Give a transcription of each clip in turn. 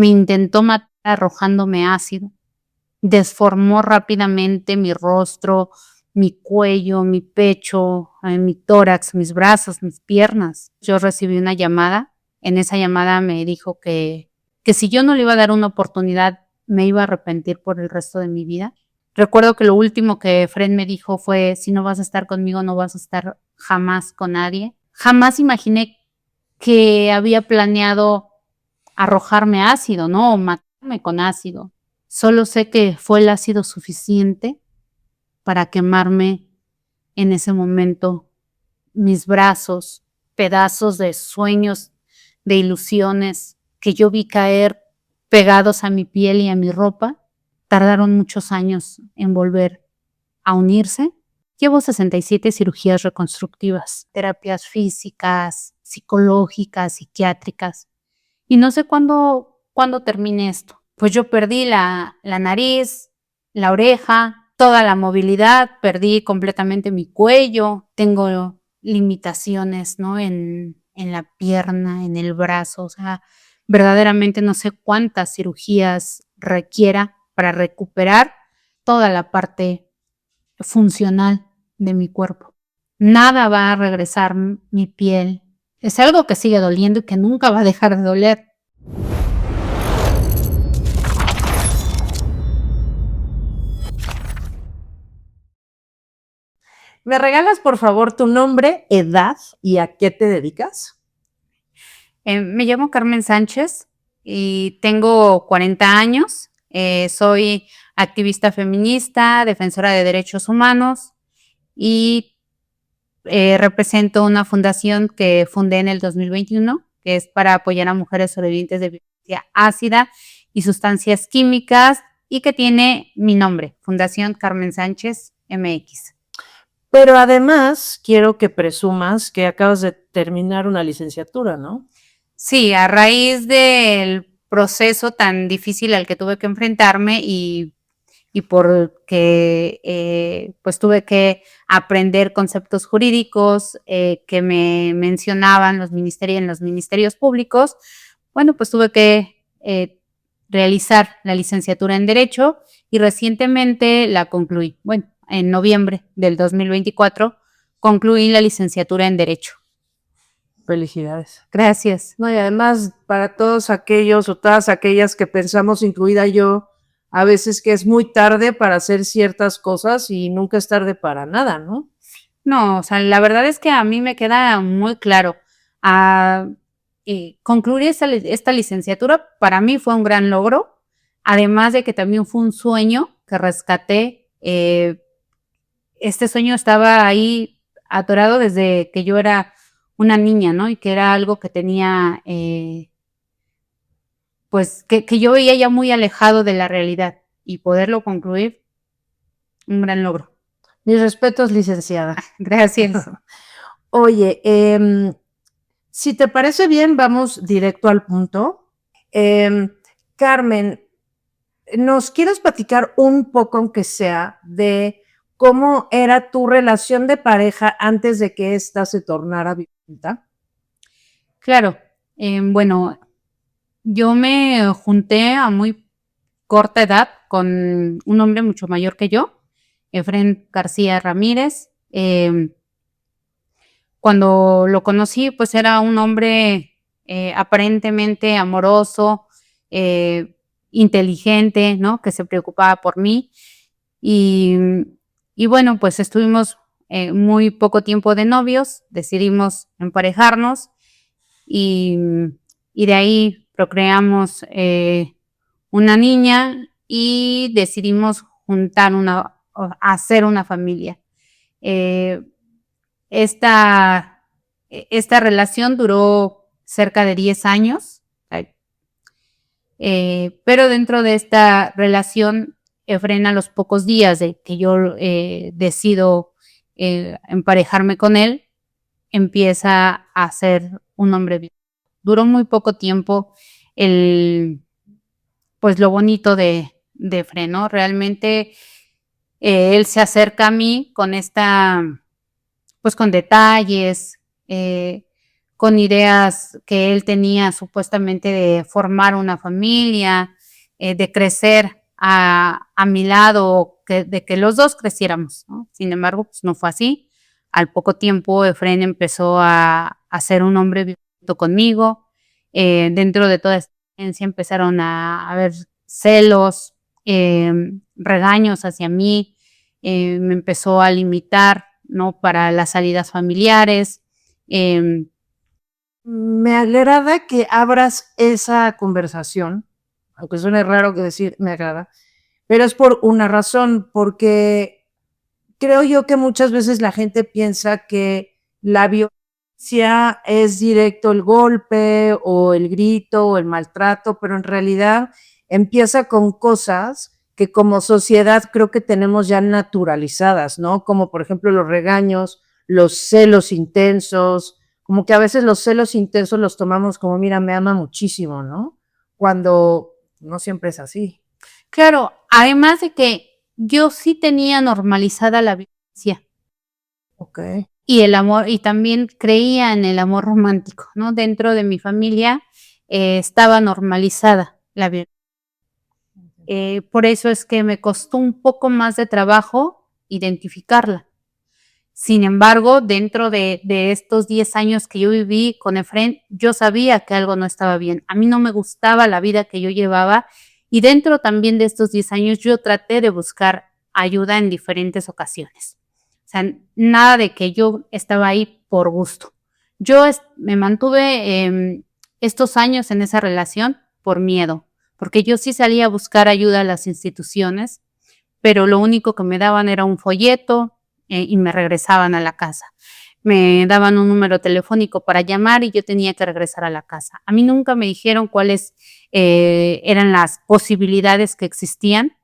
me intentó matar arrojándome ácido. Desformó rápidamente mi rostro, mi cuello, mi pecho, mi tórax, mis brazos, mis piernas. Yo recibí una llamada. En esa llamada me dijo que si yo no le iba a dar una oportunidad, me iba a arrepentir por el resto de mi vida. Recuerdo que lo último que Fred me dijo fue: si no vas a estar conmigo, no vas a estar jamás con nadie. Jamás imaginé que había planeado arrojarme ácido, ¿no? O matarme con ácido. Solo sé que fue el ácido suficiente para quemarme en ese momento mis brazos, pedazos de sueños, de ilusiones que yo vi caer pegados a mi piel y a mi ropa. Tardaron muchos años en volver a unirse. Llevo 67 cirugías reconstructivas, terapias físicas, psicológicas, psiquiátricas. Y no sé cuándo termine esto. Pues yo perdí la nariz, la oreja, toda la movilidad, perdí completamente mi cuello, tengo limitaciones, ¿no? En la pierna, en el brazo, o sea, verdaderamente no sé cuántas cirugías requiera para recuperar toda la parte funcional de mi cuerpo. Nada va a regresar mi piel. Es algo que sigue doliendo y que nunca va a dejar de doler. ¿Me regalas, por favor, tu nombre, edad y a qué te dedicas? Me llamo Carmen Sánchez y tengo 40 años. Soy activista feminista, defensora de derechos humanos y represento una fundación que fundé en el 2021, que es para apoyar a mujeres sobrevivientes de violencia ácida y sustancias químicas, y que tiene mi nombre, Fundación Carmen Sánchez MX. Pero además quiero que presumas que acabas de terminar una licenciatura, ¿no? Sí, a raíz del proceso tan difícil al que tuve que enfrentarme y porque pues tuve que aprender conceptos jurídicos que me mencionaban en los ministerios públicos, bueno, pues tuve que realizar la licenciatura en Derecho y recientemente la concluí. Bueno, en noviembre del 2024 concluí la licenciatura en Derecho. Felicidades. Gracias. No, y además, para todos aquellos o todas aquellas que pensamos, incluida yo, a veces que es muy tarde para hacer ciertas cosas y nunca es tarde para nada, ¿no? No, o sea, la verdad es que a mí me queda muy claro. Ah, concluir esta licenciatura para mí fue un gran logro, además de que también fue un sueño que rescaté. Este sueño estaba ahí atorado desde que yo era una niña, ¿no? Y que era algo que tenía, pues, que yo veía ya muy alejado de la realidad, y poderlo concluir, un gran logro. Mis respetos, licenciada. Gracias. Oye, si te parece bien, vamos directo al punto. Carmen, ¿nos quieres platicar un poco, aunque sea, de cómo era tu relación de pareja antes de que ésta se tornara violenta? Claro, bueno, yo me junté a muy corta edad con un hombre mucho mayor que yo, Efrén García Ramírez. Cuando lo conocí, pues era un hombre aparentemente amoroso, inteligente, ¿no? Que se preocupaba por mí. Y, y bueno, pues estuvimos muy poco tiempo de novios, decidimos emparejarnos y, y de ahí procreamos una niña y decidimos hacer una familia. Eh, esta, esta relación duró cerca de 10 años, pero dentro de esta relación, Efrén, a los pocos días de que yo decido emparejarme con él, empieza a ser un hombre violento. Duró muy poco tiempo pues lo bonito de Efrén, ¿no? Realmente él se acerca a mí con pues con detalles, con ideas que él tenía supuestamente de formar una familia, de crecer a mi lado, de que los dos creciéramos, ¿no? Sin embargo, pues no fue así. Al poco tiempo, Efraín empezó a ser un hombre violento conmigo. Dentro de toda esta experiencia empezaron a haber celos, regaños hacia mí, me empezó a limitar, ¿no? Para las salidas familiares. Me agrada que abras esa conversación, aunque suene raro que decir me agrada, pero es por una razón, porque creo yo que muchas veces la gente piensa que la violencia es directo el golpe o el grito o el maltrato, pero en realidad empieza con cosas que como sociedad creo que tenemos ya naturalizadas, ¿no? Como por ejemplo los regaños, los celos intensos, como que a veces los celos intensos los tomamos como, mira, me ama muchísimo, ¿no? Cuando no siempre es así. Claro, además de que yo sí tenía normalizada la violencia Ok. y el amor, y también creía en el amor romántico, ¿no? Dentro de mi familia estaba normalizada la violencia. Por eso es que me costó un poco más de trabajo identificarla. Sin embargo, dentro de estos 10 años que yo viví con Efraín, yo sabía que algo no estaba bien. A mí no me gustaba la vida que yo llevaba y dentro también de estos 10 años yo traté de buscar ayuda en diferentes ocasiones. O sea, nada de que yo estaba ahí por gusto. Yo me mantuve estos años en esa relación por miedo, porque yo sí salía a buscar ayuda a las instituciones, pero lo único que me daban era un folleto, y me regresaban a la casa. Me daban un número telefónico para llamar y yo tenía que regresar a la casa. A mí nunca me dijeron cuáles eran las posibilidades que existían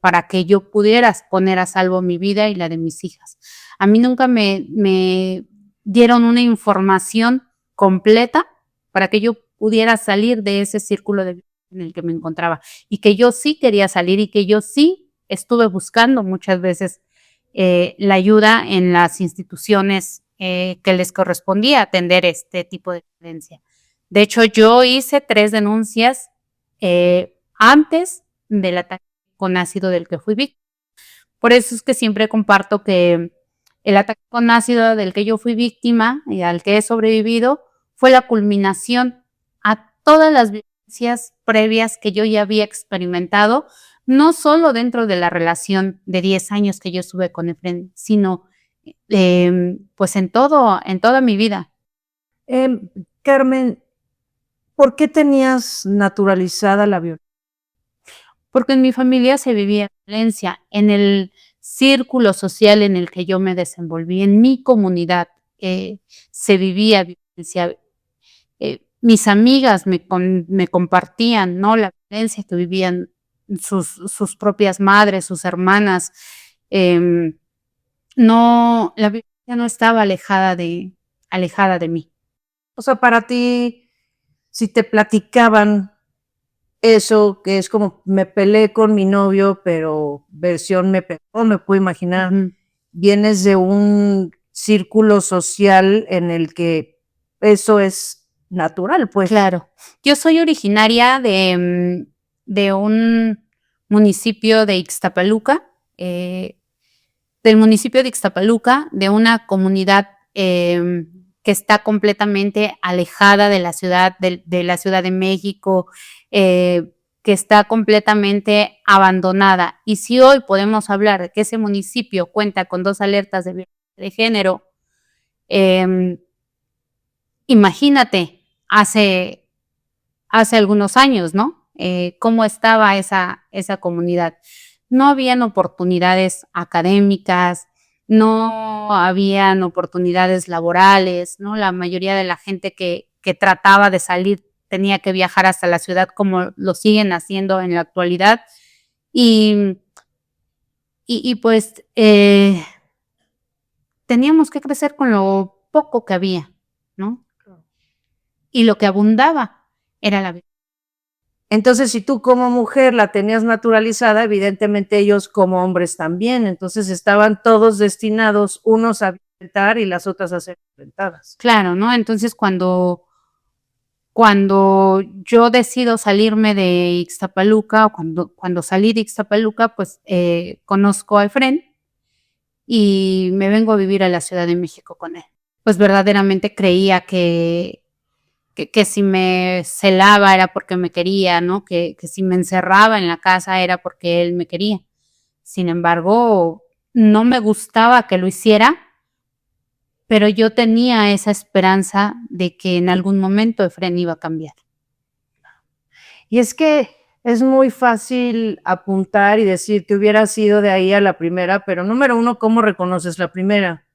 para que yo pudiera poner a salvo mi vida y la de mis hijas. A mí nunca me dieron una información completa para que yo pudiera salir de ese círculo de vida en el que me encontraba y que yo sí quería salir y que yo sí estuve buscando muchas veces la ayuda en las instituciones que les correspondía atender este tipo de violencia. De hecho, yo hice 3 denuncias antes del ataque con ácido del que fui víctima. Por eso es que siempre comparto que el ataque con ácido del que yo fui víctima y al que he sobrevivido fue la culminación a todas las violencias previas que yo ya había experimentado, no solo dentro de la relación de 10 años que yo estuve con Efren, sino pues en toda mi vida. Carmen, ¿por qué tenías naturalizada la violencia? Porque en mi familia se vivía violencia, en el círculo social en el que yo me desenvolví, en mi comunidad se vivía violencia. Mis amigas me compartían, ¿no? La violencia que vivían sus propias madres, sus hermanas. No, la violencia no estaba alejada de mí. O sea, para ti, si te platicaban eso, que es como me peleé con mi novio, pero versión me pegó, me puedo imaginar, vienes de un círculo social en el que eso es natural, pues. Claro. Yo soy originaria de un municipio de Ixtapaluca, del municipio de Ixtapaluca, de una comunidad que está completamente alejada de la ciudad, de la Ciudad de México, que está completamente abandonada. Y si hoy podemos hablar de que ese municipio cuenta con 2 alertas de violencia de género, imagínate hace algunos años, ¿no? Cómo estaba esa comunidad. No habían oportunidades académicas, no habían oportunidades laborales, ¿no? La mayoría de la gente que trataba de salir tenía que viajar hasta la ciudad como lo siguen haciendo en la actualidad. Y pues teníamos que crecer con lo poco que había, ¿no? Y lo que abundaba era la vida. Entonces, si tú como mujer la tenías naturalizada, evidentemente ellos como hombres también. Entonces estaban todos destinados unos a enfrentar y las otras a ser enfrentadas. Claro, ¿no? Entonces, cuando yo decido salirme de Ixtapaluca, o cuando salí de Ixtapaluca, pues, conozco a Efrén y me vengo a vivir a la Ciudad de México con él. Pues, verdaderamente creía que si me celaba era porque me quería, ¿no? Que si me encerraba en la casa era porque él me quería. Sin embargo, no me gustaba que lo hiciera, pero yo tenía esa esperanza de que en algún momento Efrén iba a cambiar. Y es que es muy fácil apuntar y decir que hubiera sido de ahí a la primera, pero número 1, ¿cómo reconoces la primera?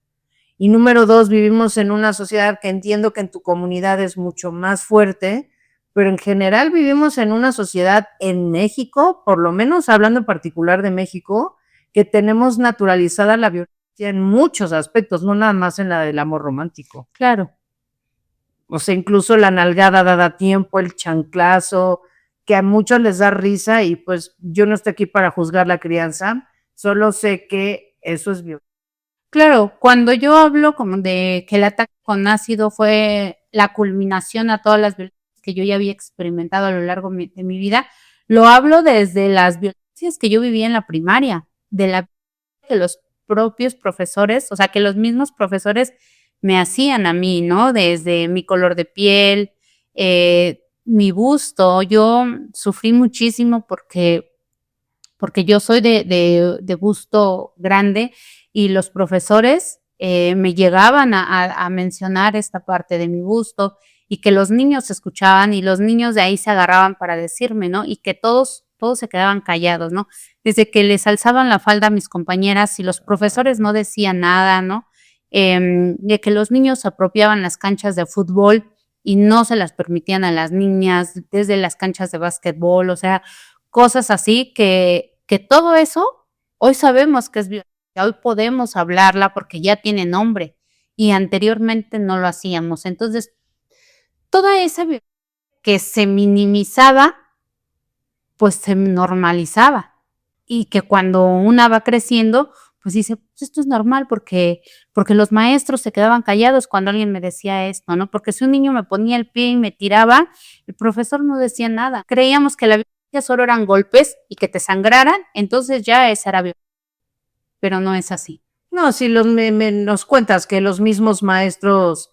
Y número 2, vivimos en una sociedad que entiendo que en tu comunidad es mucho más fuerte, pero en general vivimos en una sociedad en México, por lo menos hablando en particular de México, que tenemos naturalizada la violencia en muchos aspectos, no nada más en la del amor romántico. Claro. O sea, incluso la nalgada dada a tiempo, el chanclazo, que a muchos les da risa y pues yo no estoy aquí para juzgar la crianza, solo sé que eso es violencia. Claro, cuando yo hablo como de que el ataque con ácido fue la culminación a todas las violencias que yo ya había experimentado a lo largo de mi vida, lo hablo desde las violencias que yo vivía en la primaria, de la que los propios profesores, o sea, que los mismos profesores me hacían a mí, ¿no? Desde mi color de piel, mi busto. Yo sufrí muchísimo porque yo soy de busto grande y los profesores me llegaban a mencionar esta parte de mi busto y que los niños escuchaban y los niños de ahí se agarraban para decirme, ¿no? Y que todos se quedaban callados, ¿no? Desde que les alzaban la falda a mis compañeras y los profesores no decían nada, ¿no? De que los niños apropiaban las canchas de fútbol y no se las permitían a las niñas, desde las canchas de básquetbol, o sea, cosas así que todo eso hoy sabemos que es violencia, hoy podemos hablarla porque ya tiene nombre y anteriormente no lo hacíamos. Entonces, toda esa violencia que se minimizaba, pues se normalizaba y que cuando una va creciendo, pues dice, pues esto es normal porque los maestros se quedaban callados cuando alguien me decía esto, ¿no? Porque si un niño me ponía el pie y me tiraba, el profesor no decía nada. Creíamos que la violencia solo eran golpes y que te sangraran, entonces ya esa era violencia, pero no es así. No, si nos cuentas que los mismos maestros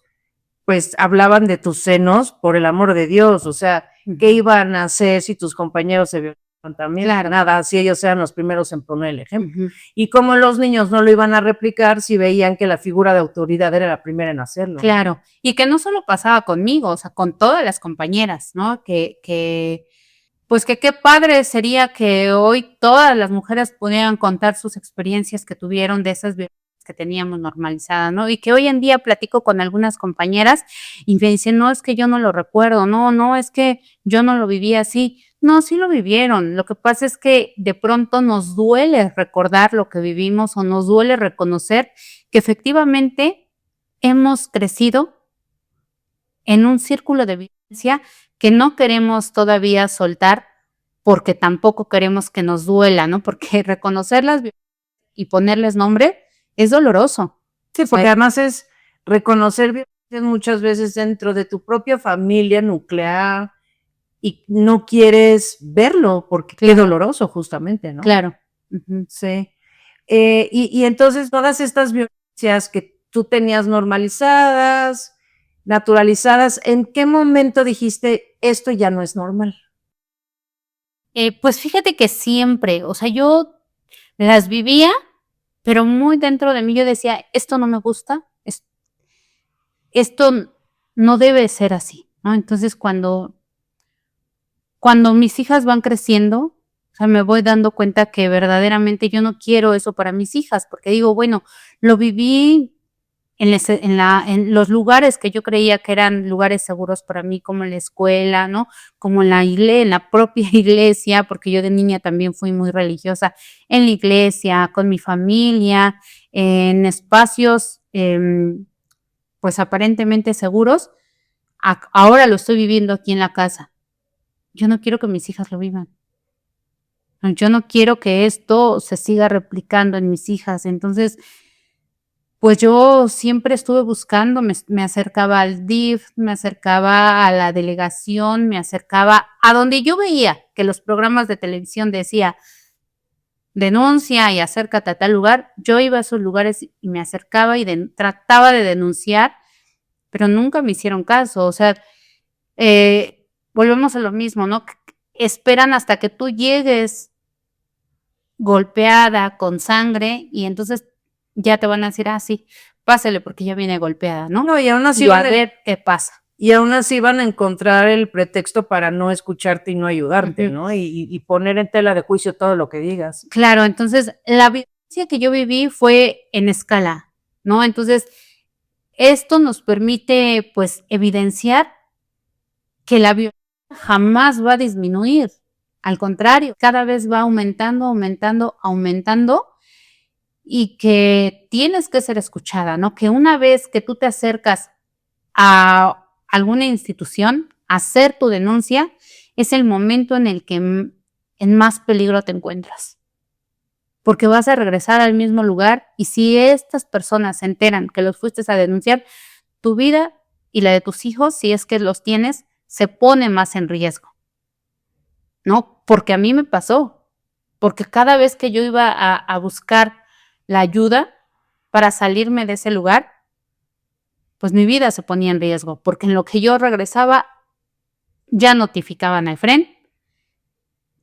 pues hablaban de tus senos, por el amor de Dios, o sea, ¿qué iban a hacer si tus compañeros se violaban también? Claro. Nada, si ellos eran los primeros en poner el ejemplo. Y como los niños no lo iban a replicar si veían que la figura de autoridad era la primera en hacerlo. Claro, y que no solo pasaba conmigo, o sea, con todas las compañeras, ¿no? Pues que qué padre sería que hoy todas las mujeres pudieran contar sus experiencias que tuvieron de esas violencias que teníamos normalizadas, ¿no? Y que hoy en día platico con algunas compañeras y me dicen, no, es que yo no lo recuerdo, no, es que yo no lo viví así. No, sí lo vivieron. Lo que pasa es que de pronto nos duele recordar lo que vivimos o nos duele reconocer que efectivamente hemos crecido en un círculo de violencia que no queremos todavía soltar porque tampoco queremos que nos duela, ¿no? Porque reconocerlas y ponerles nombre es doloroso. Sí, porque además es reconocer violencias muchas veces dentro de tu propia familia nuclear y no quieres verlo porque qué doloroso justamente, ¿no? Claro. Sí. Y entonces todas estas violencias que tú tenías normalizadas, naturalizadas, ¿en qué momento dijiste esto ya no es normal? Pues fíjate que siempre, o sea, yo las vivía, pero muy dentro de mí yo decía, esto no me gusta, esto no debe ser así, ¿no? Entonces cuando mis hijas van creciendo, o sea, me voy dando cuenta que verdaderamente yo no quiero eso para mis hijas, porque digo, bueno, lo viví en los lugares que yo creía que eran lugares seguros para mí, como en la escuela, ¿no? Como en la propia iglesia, porque yo de niña también fui muy religiosa, en la iglesia, con mi familia, en espacios, pues aparentemente seguros. Ahora lo estoy viviendo aquí en la casa. Yo no quiero que mis hijas lo vivan. Yo no quiero que esto se siga replicando en mis hijas. Entonces, Pues yo siempre estuve buscando, me acercaba al DIF, me acercaba a la delegación, me acercaba a donde yo veía que los programas de televisión decía denuncia y acércate a tal lugar, yo iba a esos lugares y me acercaba y trataba de denunciar, pero nunca me hicieron caso. O sea, volvemos a lo mismo, ¿no? Esperan hasta que tú llegues golpeada, con sangre, y entonces ya te van a decir, sí, pásele porque ya viene golpeada, ¿no? No, y aún así Y a ver qué pasa. Y aún así van a encontrar el pretexto para no escucharte y no ayudarte, Ujú. ¿no? Y poner en tela de juicio todo lo que digas. Claro, entonces la violencia que yo viví fue en escala, ¿no? Entonces, esto nos permite, pues, evidenciar que la violencia jamás va a disminuir. Al contrario, cada vez va aumentando, aumentando, aumentando, y que tienes que ser escuchada, ¿no? Que una vez que tú te acercas a alguna institución a hacer tu denuncia, es el momento en el que en más peligro te encuentras. Porque vas a regresar al mismo lugar y si estas personas se enteran que los fuiste a denunciar, tu vida y la de tus hijos, si es que los tienes, se pone más en riesgo, ¿no? Porque a mí me pasó, porque cada vez que yo iba a buscar la ayuda para salirme de ese lugar, pues mi vida se ponía en riesgo, porque en lo que yo regresaba ya notificaban al FREN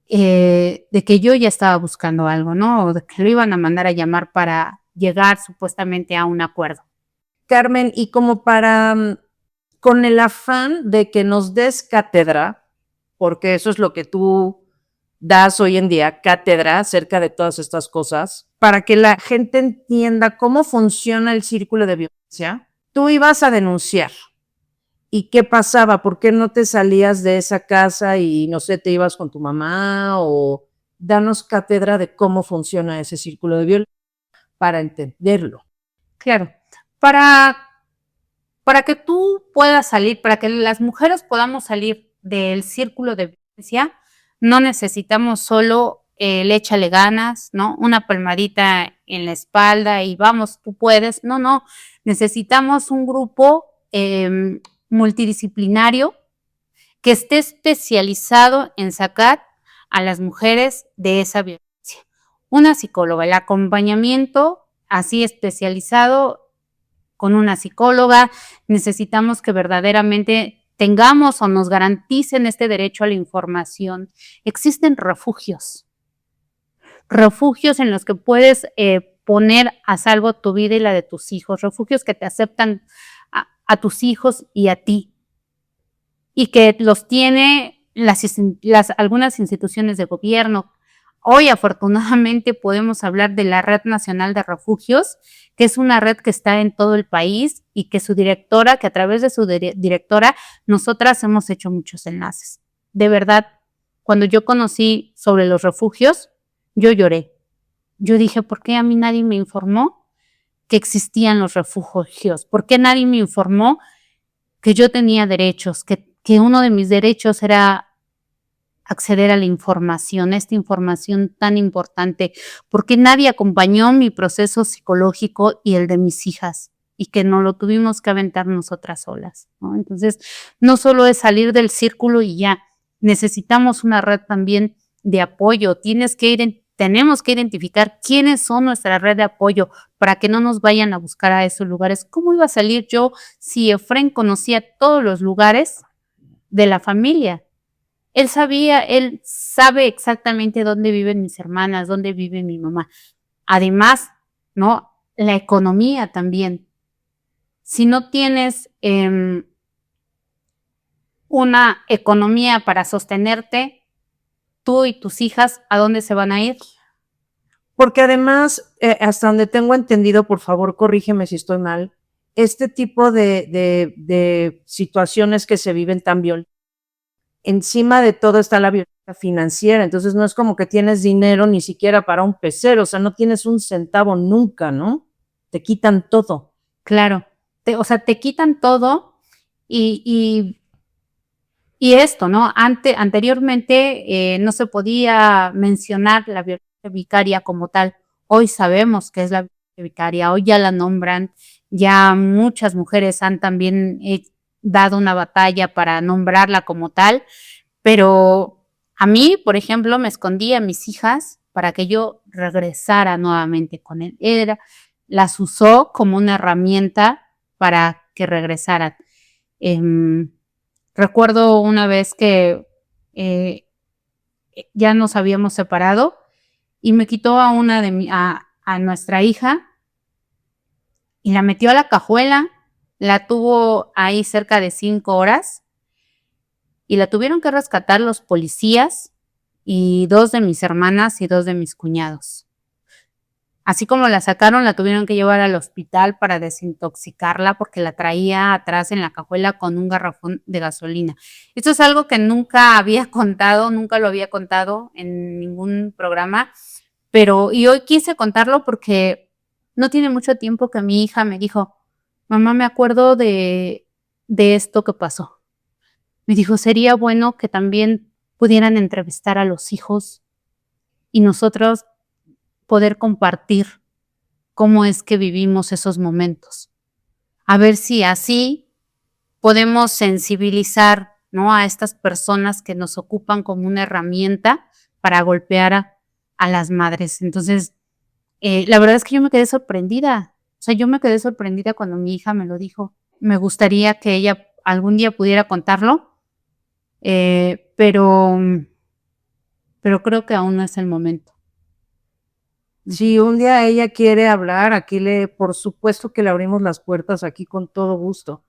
de que yo ya estaba buscando algo, ¿no? O de que lo iban a mandar a llamar para llegar supuestamente a un acuerdo. Carmen, y como con el afán de que nos des cátedra, porque eso es lo que tú das hoy en día, cátedra acerca de todas estas cosas, para que la gente entienda cómo funciona el círculo de violencia, tú ibas a denunciar. ¿Y qué pasaba? ¿Por qué no te salías de esa casa y no sé, te ibas con tu mamá? O danos cátedra de cómo funciona ese círculo de violencia para entenderlo. Claro, para que tú puedas salir, para que las mujeres podamos salir del círculo de violencia, no necesitamos solo el échale ganas, ¿no? Una palmadita en la espalda y vamos, tú puedes. No, no, necesitamos un grupo multidisciplinario que esté especializado en sacar a las mujeres de esa violencia. Una psicóloga, el acompañamiento así especializado con una psicóloga, necesitamos que verdaderamente tengamos o nos garanticen este derecho a la información. Existen refugios en los que puedes poner a salvo tu vida y la de tus hijos, refugios que te aceptan a tus hijos y a ti, y que los tiene algunas instituciones de gobierno. Hoy, afortunadamente, podemos hablar de la Red Nacional de Refugios, que es una red que está en todo el país y que su directora, que a través de su directora, nosotras hemos hecho muchos enlaces. De verdad, cuando yo conocí sobre los refugios, yo lloré. Yo dije, ¿por qué a mí nadie me informó que existían los refugios? ¿Por qué nadie me informó que yo tenía derechos, que uno de mis derechos era acceder a la información, esta información tan importante, porque nadie acompañó mi proceso psicológico y el de mis hijas, y que no lo tuvimos que aventar nosotras solas, ¿no? Entonces, no solo es salir del círculo y ya, necesitamos una red también de apoyo, tenemos que identificar quiénes son nuestra red de apoyo para que no nos vayan a buscar a esos lugares. ¿Cómo iba a salir yo si Efren conocía todos los lugares de la familia? Él sabe exactamente dónde viven mis hermanas, dónde vive mi mamá. Además, ¿no? La economía también. Si no tienes una economía para sostenerte, tú y tus hijas, ¿a dónde se van a ir? Porque además, hasta donde tengo entendido, por favor, corrígeme si estoy mal, este tipo de situaciones que se viven tan violentas, encima de todo está la violencia financiera, entonces no es como que tienes dinero ni siquiera para un pecero, o sea, no tienes un centavo nunca, ¿no? Te quitan todo. Claro, te quitan todo y esto, ¿no? Anteriormente no se podía mencionar la violencia vicaria como tal. Hoy sabemos que es la violencia vicaria, hoy ya la nombran, ya muchas mujeres han también dado una batalla para nombrarla como tal, pero a mí, por ejemplo, me escondí a mis hijas para que yo regresara nuevamente con él. Las usó como una herramienta para que regresaran. Em, Recuerdo una vez que ya nos habíamos separado y me quitó a nuestra hija y la metió a la cajuela, la tuvo ahí cerca de 5 horas y la tuvieron que rescatar los policías y 2 de mis hermanas y 2 de mis cuñados. Así como la sacaron, la tuvieron que llevar al hospital para desintoxicarla porque la traía atrás en la cajuela con un garrafón de gasolina. Esto es algo que nunca había contado, nunca lo había contado en ningún programa, y hoy quise contarlo porque no tiene mucho tiempo que mi hija me dijo, mamá, me acuerdo de esto que pasó. Me dijo, sería bueno que también pudieran entrevistar a los hijos y nosotros poder compartir cómo es que vivimos esos momentos. A ver si así podemos sensibilizar, ¿no?, a estas personas que nos ocupan como una herramienta para golpear a las madres. Entonces, la verdad es que yo me quedé sorprendida. O sea, yo me quedé sorprendida cuando mi hija me lo dijo. Me gustaría que ella algún día pudiera contarlo, pero creo que aún no es el momento. Si un día ella quiere hablar, aquí por supuesto que le abrimos las puertas aquí con todo gusto.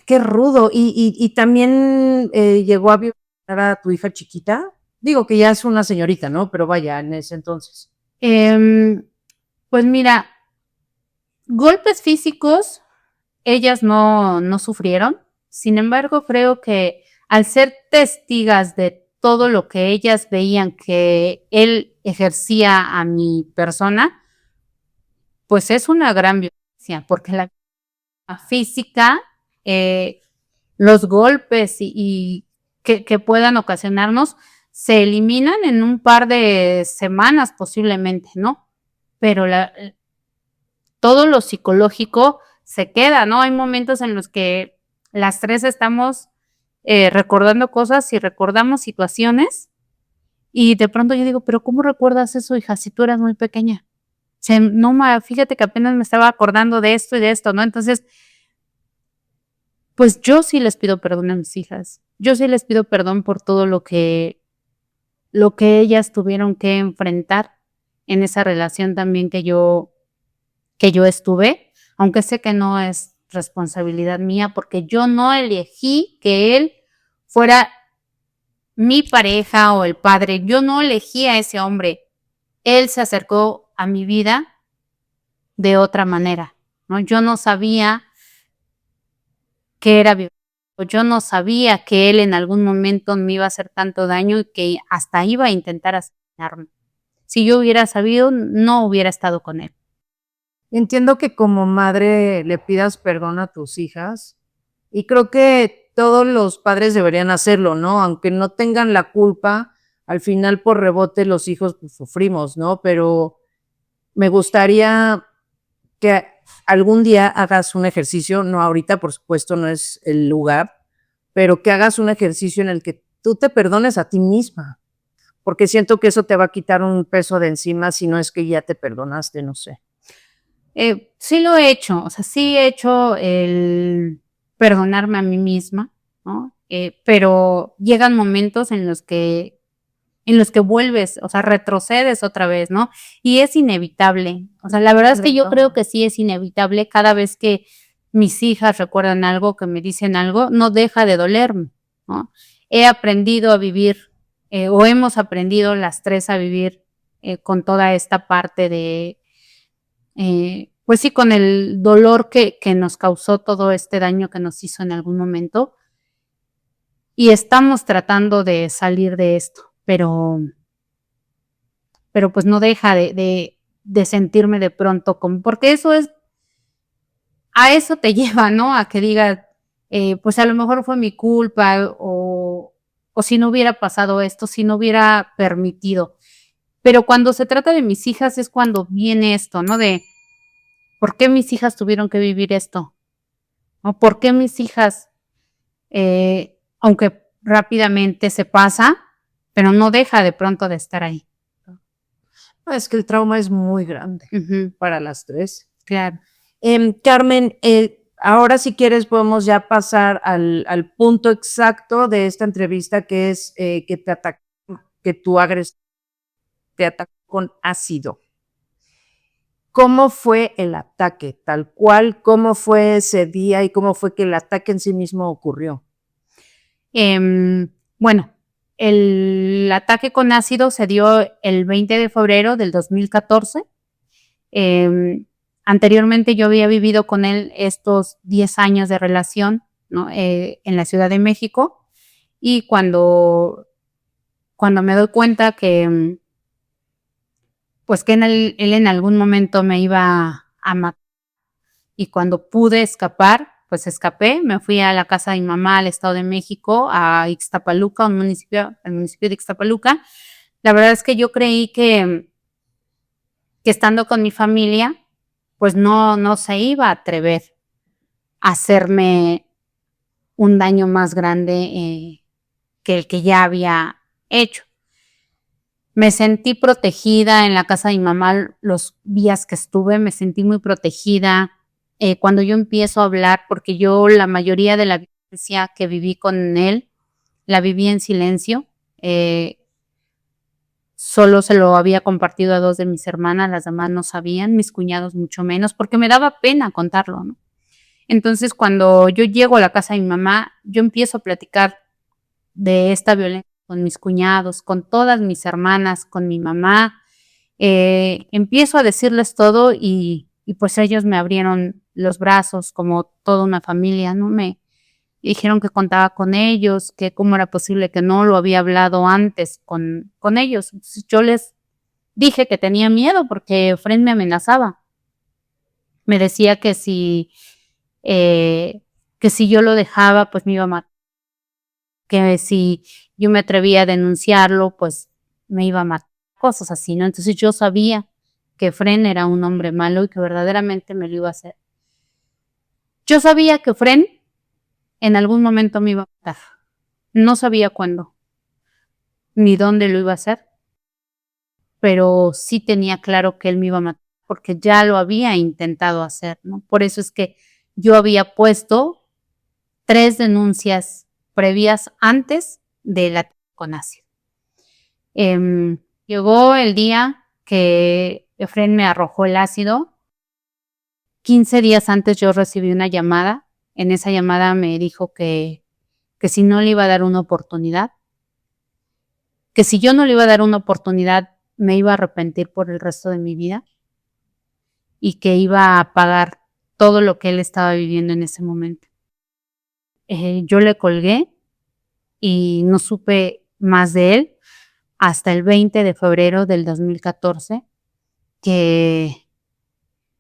Qué rudo. Y también llegó a violar a tu hija chiquita. Digo que ya es una señorita, ¿no? Pero vaya, en ese entonces. Pues mira, golpes físicos ellas no sufrieron. Sin embargo, creo que al ser testigas de todo lo que ellas veían que él ejercía a mi persona, pues es una gran violencia, porque la física, los golpes y que puedan ocasionarnos se eliminan en un par de semanas posiblemente, ¿no? Pero todo lo psicológico se queda, ¿no? Hay momentos en los que las tres estamos recordando cosas y recordamos situaciones y de pronto yo digo, pero ¿cómo recuerdas eso, hija, si tú eras muy pequeña? O sea, no, fíjate que apenas me estaba acordando de esto y de esto, ¿no? Entonces, pues yo sí les pido perdón a mis hijas. Yo sí les pido perdón por todo lo que ellas tuvieron que enfrentar en esa relación también que yo estuve, aunque sé que no es responsabilidad mía, porque yo no elegí que él fuera mi pareja o el padre. Yo no elegí a ese hombre. Él se acercó a mi vida de otra manera, ¿no? Yo no sabía que era violento. Yo no sabía que él en algún momento me iba a hacer tanto daño y que hasta iba a intentar asesinarme. Si yo hubiera sabido, no hubiera estado con él. Entiendo que como madre le pidas perdón a tus hijas y creo que todos los padres deberían hacerlo, ¿no? Aunque no tengan la culpa, al final por rebote los hijos pues, sufrimos, ¿no? Pero me gustaría que algún día hagas un ejercicio, no ahorita, por supuesto, no es el lugar, pero que hagas un ejercicio en el que tú te perdones a ti misma, porque siento que eso te va a quitar un peso de encima si no es que ya te perdonaste, no sé. Sí lo he hecho, o sea, sí he hecho el perdonarme a mí misma, ¿no? Pero llegan momentos en los que vuelves, o sea, retrocedes otra vez, ¿no? Y es inevitable. O sea, la verdad es que yo creo que sí es inevitable. Cada vez que mis hijas recuerdan algo, que me dicen algo, no deja de dolerme, ¿no? He aprendido a vivir, o hemos aprendido las tres a vivir con toda esta parte de pues sí, con el dolor que nos causó todo este daño que nos hizo en algún momento. Y estamos tratando de salir de esto, pero pues no deja de sentirme de pronto como, porque a eso te lleva, ¿no? A que digas, pues a lo mejor fue mi culpa o si no hubiera pasado esto, si no hubiera permitido. Pero cuando se trata de mis hijas es cuando viene esto, ¿no? De, ¿por qué mis hijas tuvieron que vivir esto? ¿O por qué mis hijas, aunque rápidamente se pasa, pero no deja de pronto de estar ahí? No, es que el trauma es muy grande Ujú, para las 3. claro. Carmen, ahora si quieres podemos ya pasar al punto exacto de esta entrevista, que es que te atacó, que tu agresor te atacó con ácido. ¿Cómo fue el ataque? Tal cual, ¿cómo fue ese día y cómo fue que el ataque en sí mismo ocurrió? Bueno, el ataque con ácido se dio el 20 de febrero del 2014. Anteriormente yo había vivido con él estos 10 años de relación, ¿no? En la Ciudad de México, y cuando me doy cuenta que, pues que él en algún momento me iba a matar, y cuando pude escapar, pues escapé, me fui a la casa de mi mamá al Estado de México, a Ixtapaluca, al municipio de Ixtapaluca. La verdad es que yo creí que estando con mi familia, pues no se iba a atrever a hacerme un daño más grande que el que ya había hecho. Me sentí protegida en la casa de mi mamá los días que estuve, me sentí muy protegida. Cuando yo empiezo a hablar, porque yo la mayoría de la vivencia que viví con él, la viví en silencio. Solo se lo había compartido a 2 de mis hermanas, las demás no sabían, mis cuñados mucho menos, porque me daba pena contarlo, ¿no? Entonces, cuando yo llego a la casa de mi mamá, yo empiezo a platicar de esta violencia con mis cuñados, con todas mis hermanas, con mi mamá. Empiezo a decirles todo y pues ellos me abrieron los brazos como toda una familia, ¿no? Me dijeron que contaba con ellos, que cómo era posible que no lo había hablado antes con ellos. Entonces, yo les dije que tenía miedo porque Fred me amenazaba. Me decía eh, que si yo lo dejaba, pues me iba a matar, que si yo me atrevía a denunciarlo, pues me iba a matar, cosas así, ¿no? Entonces yo sabía que Fren era un hombre malo y que verdaderamente me lo iba a hacer. Yo sabía que Fren en algún momento me iba a matar. No sabía cuándo ni dónde lo iba a hacer, pero sí tenía claro que él me iba a matar porque ya lo había intentado hacer, ¿no? Por eso es que yo había puesto 3 denuncias previas antes del ataque con ácido. Llegó el día que Efren me arrojó el ácido. 15 días antes yo recibí una llamada. En esa llamada me dijo que si no le iba a dar una oportunidad, que si yo no le iba a dar una oportunidad, me iba a arrepentir por el resto de mi vida y que iba a pagar todo lo que él estaba viviendo en ese momento. Yo le colgué y no supe más de él hasta el 20 de febrero del 2014, que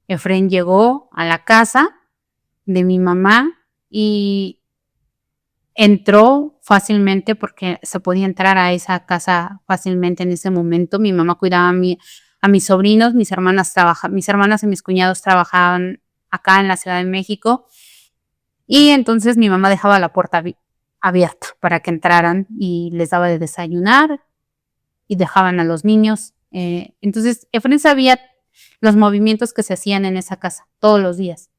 Efren llegó a la casa de mi mamá y entró fácilmente porque se podía entrar a esa casa fácilmente en ese momento. Mi mamá cuidaba a mis sobrinos, mis hermanas y mis cuñados trabajaban acá en la Ciudad de México, y entonces mi mamá dejaba la puerta abierta para que entraran y les daba de desayunar y dejaban a los niños. Entonces Efren sabía los movimientos que se hacían en esa casa todos los días.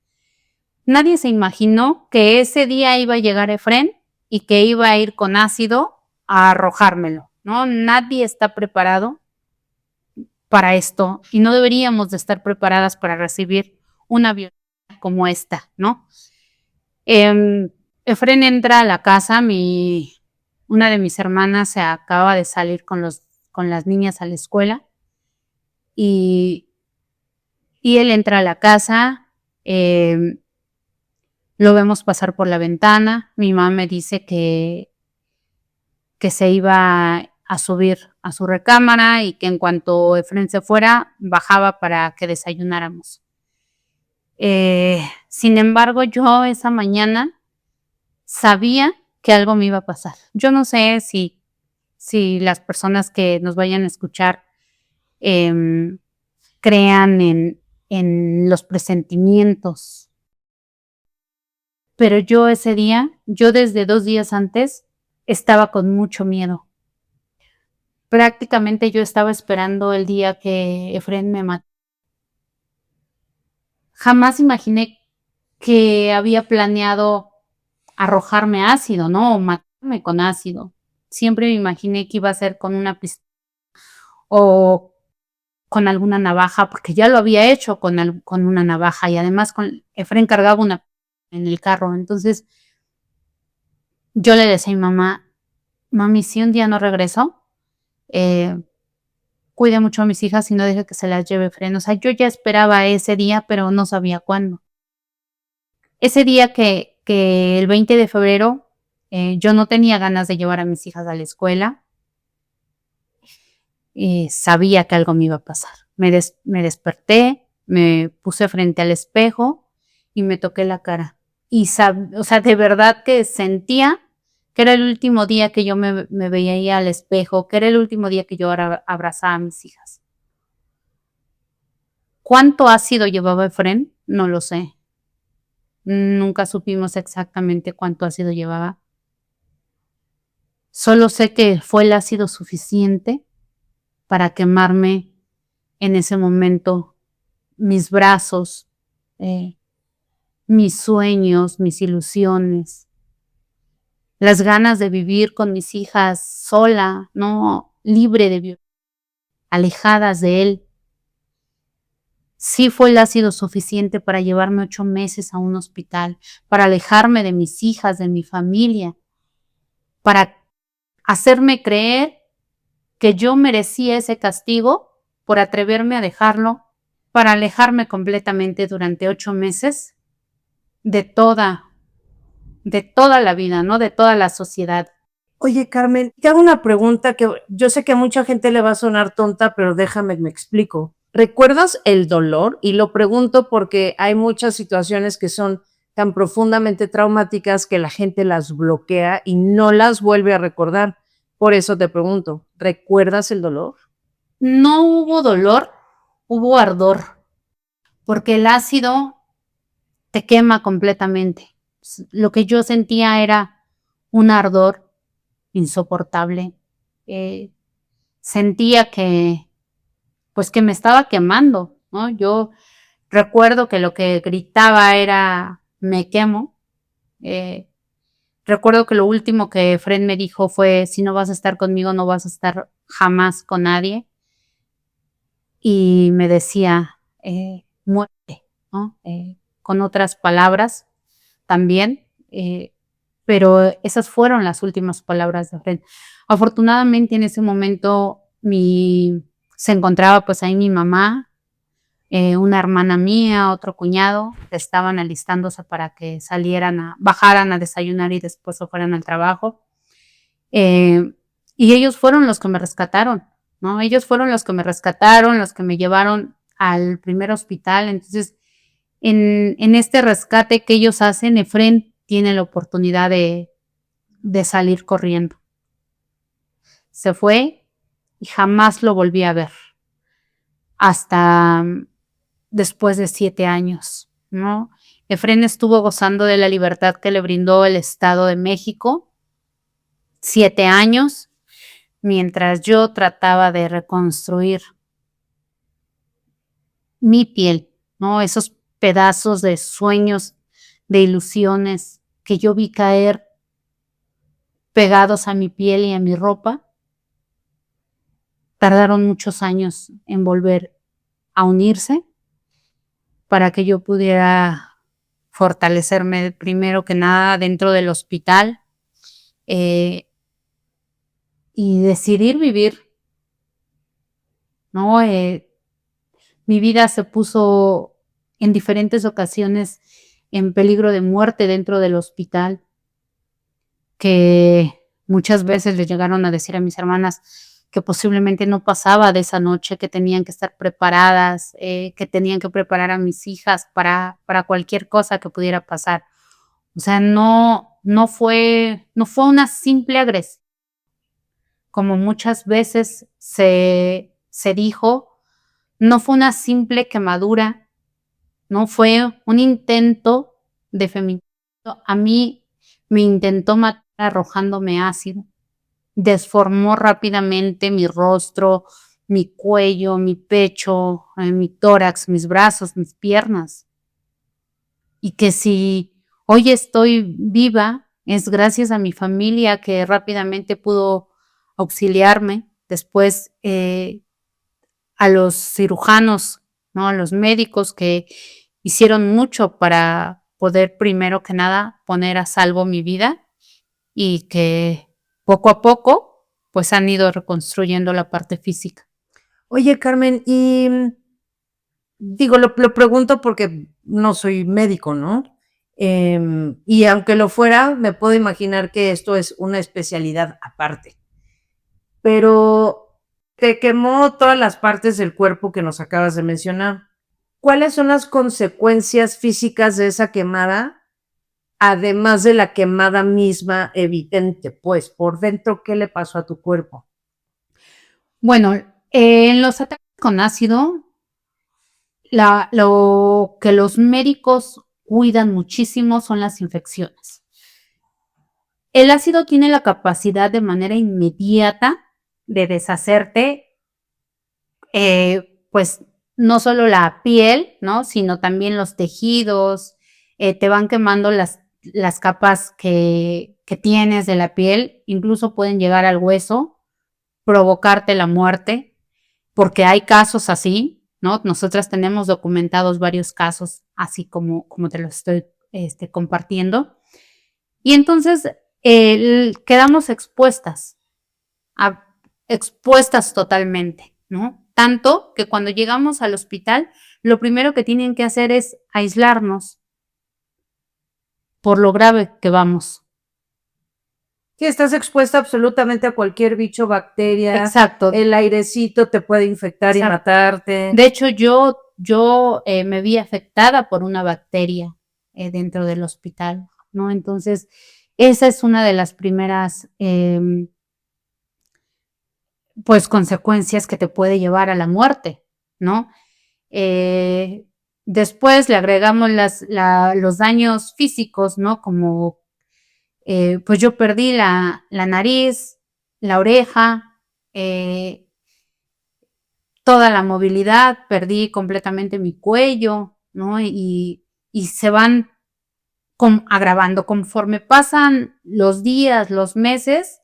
Nadie se imaginó que ese día iba a llegar Efren y que iba a ir con ácido a arrojármelo, ¿no? Nadie está preparado para esto y no deberíamos de estar preparadas para recibir una violencia como esta, ¿no? Efren entra a la casa, una de mis hermanas se acaba de salir con las niñas a la escuela y él entra a la casa, lo vemos pasar por la ventana. Mi mamá me dice que se iba a subir a su recámara y que en cuanto Efren se fuera, bajaba para que desayunáramos. Sin embargo, yo esa mañana sabía que algo me iba a pasar. Yo no sé si las personas que nos vayan a escuchar crean en los presentimientos. Pero yo ese día, yo desde 2 días antes, estaba con mucho miedo. Prácticamente yo estaba esperando el día que Efren me mató. Jamás imaginé que había planeado arrojarme ácido, ¿no? O matarme con ácido. Siempre me imaginé que iba a ser con una pistola o con alguna navaja, porque ya lo había hecho con una navaja y además Efren cargaba una en el carro. Entonces yo le decía a mi mamá, mami, si un día no regreso, cuide mucho a mis hijas y no deje que se las lleve Efren. O sea, yo ya esperaba ese día, pero no sabía cuándo. Ese día que el 20 de febrero, yo no tenía ganas de llevar a mis hijas a la escuela. Sabía que algo me iba a pasar. Me desperté, me puse frente al espejo y me toqué la cara. Y o sea, de verdad que sentía que era el último día que yo me veía ahí al espejo, que era el último día que yo abrazaba a mis hijas. ¿Cuánto ácido llevaba Efren? No lo sé. Nunca supimos exactamente cuánto ácido llevaba. Solo sé que fue el ácido suficiente para quemarme en ese momento mis brazos, mis sueños, mis ilusiones, las ganas de vivir con mis hijas sola, no libre de vivir, alejadas de él. Sí fue el ácido suficiente para llevarme 8 meses a un hospital, para alejarme de mis hijas, de mi familia, para hacerme creer que yo merecía ese castigo por atreverme a dejarlo, para alejarme completamente durante 8 meses de toda la vida, ¿no? De toda la sociedad. Oye, Carmen, te hago una pregunta que yo sé que a mucha gente le va a sonar tonta, pero déjame, me explico. ¿Recuerdas el dolor? Y lo pregunto porque hay muchas situaciones que son tan profundamente traumáticas que la gente las bloquea y no las vuelve a recordar. Por eso te pregunto, ¿recuerdas el dolor? No hubo dolor, hubo ardor, porque el ácido te quema completamente. Lo que yo sentía era un ardor insoportable. Sentía pues que me estaba quemando, ¿no? Yo recuerdo que lo que gritaba era, me quemo. Recuerdo que lo último que Fred me dijo fue, si no vas a estar conmigo, no vas a estar jamás con nadie. Y me decía, muerte, ¿no? Con otras palabras también, pero esas fueron las últimas palabras de Fred. Afortunadamente en ese momento se encontraba pues ahí mi mamá, una hermana mía, otro cuñado, que estaban alistándose para que bajaran a desayunar y después se fueran al trabajo. Y ellos fueron los que me rescataron, ¿no? Ellos fueron los que me rescataron, los que me llevaron al primer hospital. Entonces, en este rescate que ellos hacen, Efren tiene la oportunidad de salir corriendo. Se fue y jamás lo volví a ver. Hasta después de 7 años, ¿no? Efren estuvo gozando de la libertad que le brindó el Estado de México, 7 años, mientras yo trataba de reconstruir mi piel, ¿no? Esos pedazos de sueños, de ilusiones que yo vi caer pegados a mi piel y a mi ropa, tardaron muchos años en volver a unirse para que yo pudiera fortalecerme primero que nada dentro del hospital y decidir vivir, ¿no? Mi vida se puso en diferentes ocasiones en peligro de muerte dentro del hospital, que muchas veces le llegaron a decir a mis hermanas que posiblemente no pasaba de esa noche, que tenían que estar preparadas, que tenían que preparar a mis hijas para cualquier cosa que pudiera pasar. O sea, no fue una simple agresión, como muchas veces se dijo No fue una simple quemadura, no fue un intento de feminicidio. A mí me intentó matar arrojándome ácido. Desformó rápidamente mi rostro, mi cuello, mi pecho, mi tórax, mis brazos, mis piernas. Y que si hoy estoy viva es gracias a mi familia que rápidamente pudo auxiliarme. Después a los cirujanos, ¿no? A los médicos que hicieron mucho para poder primero que nada poner a salvo mi vida y que poco a poco pues han ido reconstruyendo la parte física. Oye, Carmen, y digo, lo pregunto porque no soy médico, ¿no? Y aunque lo fuera, me puedo imaginar que esto es una especialidad aparte. Pero te quemó todas las partes del cuerpo que nos acabas de mencionar. ¿Cuáles son las consecuencias físicas de esa quemada? Además de la quemada misma evidente, pues, por dentro, ¿qué le pasó a tu cuerpo? Bueno, en los ataques con ácido, lo que los médicos cuidan muchísimo son las infecciones. El ácido tiene la capacidad de manera inmediata de deshacerte, pues no solo la piel, ¿no? Sino también los tejidos, te van quemando las capas que tienes de la piel, incluso pueden llegar al hueso, provocarte la muerte, porque hay casos así, ¿no? Nosotras tenemos documentados varios casos, así como te los estoy compartiendo. Y entonces quedamos expuestas totalmente, ¿no? Tanto que cuando llegamos al hospital, lo primero que tienen que hacer es aislarnos por lo grave que vamos. Sí, estás expuesta absolutamente a cualquier bicho, bacteria. Exacto. El airecito te puede infectar y matarte. De hecho, yo me vi afectada por una bacteria dentro del hospital, ¿no? Entonces, esa es una de las primeras pues consecuencias que te puede llevar a la muerte, ¿no? Después le agregamos los daños físicos, ¿no? Como pues yo perdí la nariz, la oreja, toda la movilidad, perdí completamente mi cuello, ¿no? Y se van agravando. Conforme pasan los días, los meses,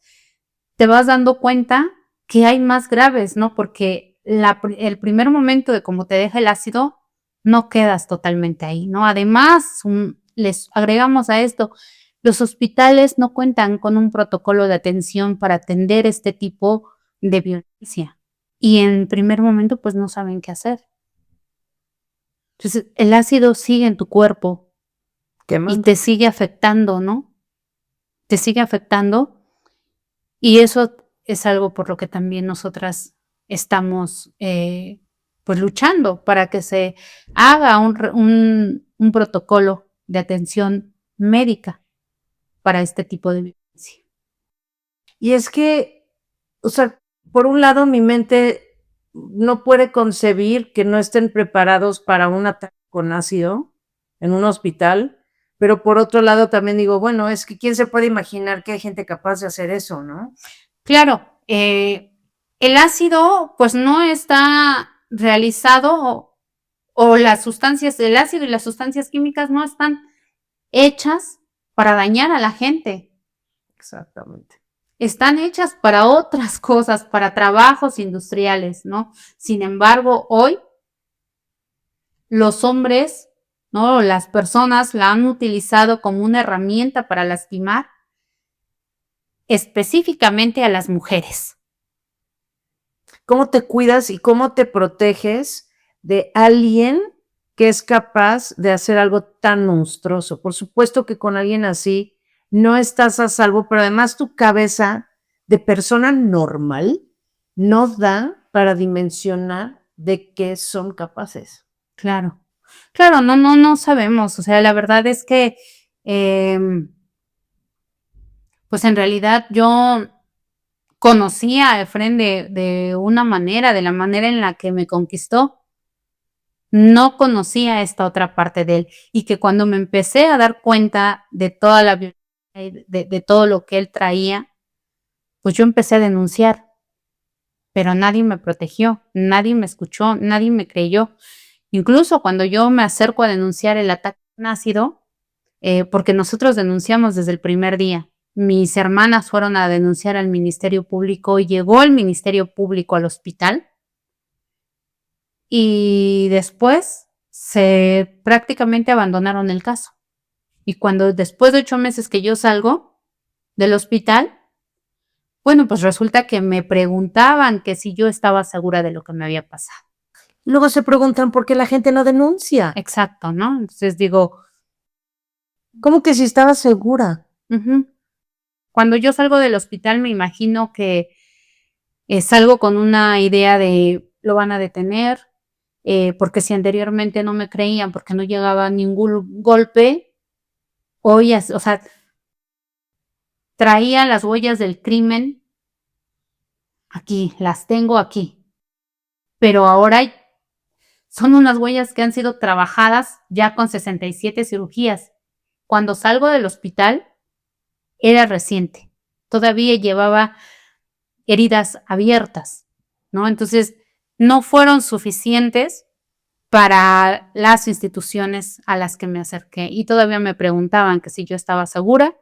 te vas dando cuenta que hay más graves, ¿no? Porque el primer momento de cómo te deja el ácido, no quedas totalmente ahí, ¿no? Además, les agregamos a esto, los hospitales no cuentan con un protocolo de atención para atender este tipo de violencia. Y en primer momento, pues no saben qué hacer. Entonces, el ácido sigue en tu cuerpo y te sigue afectando, ¿no? Te sigue afectando. Y eso es algo por lo que también nosotras estamos pues luchando para que se haga un protocolo de atención médica para este tipo de violencia. Y es que, o sea, por un lado mi mente no puede concebir que no estén preparados para un ataque con ácido en un hospital, pero por otro lado también digo, bueno, es que quién se puede imaginar que hay gente capaz de hacer eso, ¿no? Claro, el ácido pues no está realizado o las sustancias, el ácido y las sustancias químicas no están hechas para dañar a la gente. Exactamente. Están hechas para otras cosas, para trabajos industriales, ¿no? Sin embargo, hoy los hombres, ¿no? Las personas la han utilizado como una herramienta para lastimar específicamente a las mujeres. ¿Cómo te cuidas y cómo te proteges de alguien que es capaz de hacer algo tan monstruoso? Por supuesto que con alguien así no estás a salvo, pero además tu cabeza de persona normal no da para dimensionar de qué son capaces. Claro, claro, no sabemos. O sea, la verdad es que, pues en realidad yo conocí a Efren de una manera, de la manera en la que me conquistó, No conocía esta otra parte de él, y que cuando me empecé a dar cuenta de toda la violencia de todo lo que él traía, pues yo empecé a denunciar, pero nadie me protegió, nadie me escuchó, nadie me creyó. Incluso cuando yo me acerco a denunciar el ataque con ácido, porque nosotros denunciamos desde el primer día. Mis hermanas fueron a denunciar al Ministerio Público, y llegó el Ministerio Público al hospital, y después se prácticamente abandonaron el caso. Y cuando después de 8 meses que yo salgo del hospital, bueno, pues resulta que me preguntaban que si yo estaba segura de lo que me había pasado. Luego se preguntan por qué la gente no denuncia. Exacto, ¿no? Entonces digo, ¿Cómo que si estaba segura? ujú. Cuando yo salgo del hospital me imagino que salgo con una idea de lo van a detener, porque si anteriormente no me creían porque no llegaba ningún golpe, hoy, o sea, traía las huellas del crimen aquí, las tengo aquí, pero ahora son unas huellas que han sido trabajadas ya con 67 cirugías. Cuando salgo del hospital era reciente, todavía llevaba heridas abiertas, ¿no? Entonces, no fueron suficientes para las instituciones a las que me acerqué, y todavía me preguntaban que si yo estaba segura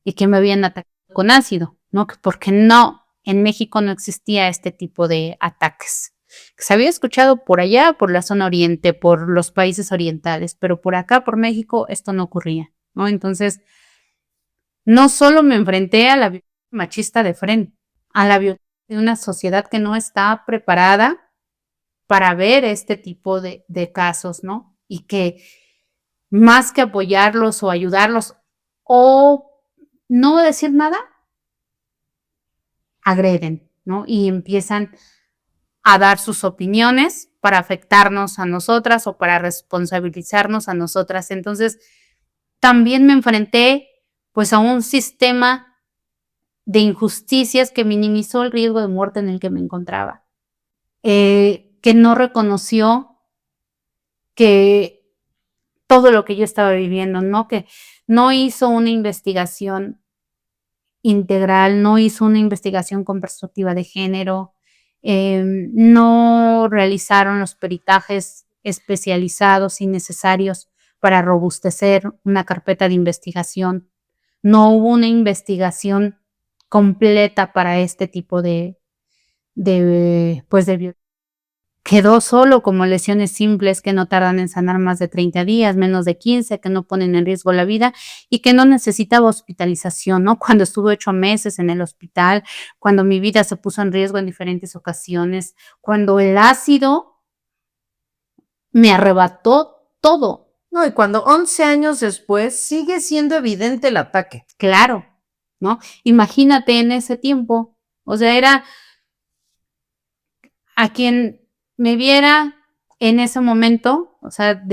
y que me habían atacado con ácido, ¿no? Porque no, en México no existía este tipo de ataques. Se había escuchado por allá, por la zona oriente, por los países orientales, pero por acá, por México, esto no ocurría, ¿no? Entonces, no solo me enfrenté a la violencia machista de frente, a la violencia de una sociedad que no está preparada para ver este tipo de casos, ¿no? Y que más que apoyarlos o ayudarlos o no decir nada, agreden, ¿no? Y empiezan a dar sus opiniones para afectarnos a nosotras o para responsabilizarnos a nosotras. Entonces, también me enfrenté pues a un sistema de injusticias que minimizó el riesgo de muerte en el que me encontraba, que no reconoció que todo lo que yo estaba viviendo, ¿no? Que no hizo una investigación integral, no hizo una investigación con perspectiva de género, no realizaron los peritajes especializados y necesarios para robustecer una carpeta de investigación. No hubo una investigación completa para este tipo pues de violencia. Quedó solo como lesiones simples que no tardan en sanar más de 30 días, menos de 15, que no ponen en riesgo la vida y que no necesitaba hospitalización, ¿no? Cuando estuve 8 meses en el hospital, cuando mi vida se puso en riesgo en diferentes ocasiones, cuando el ácido me arrebató todo. No, y cuando 11 años después sigue siendo evidente el ataque. Claro, ¿no? Imagínate en ese tiempo, o sea, era a quien me viera en ese momento, o sea,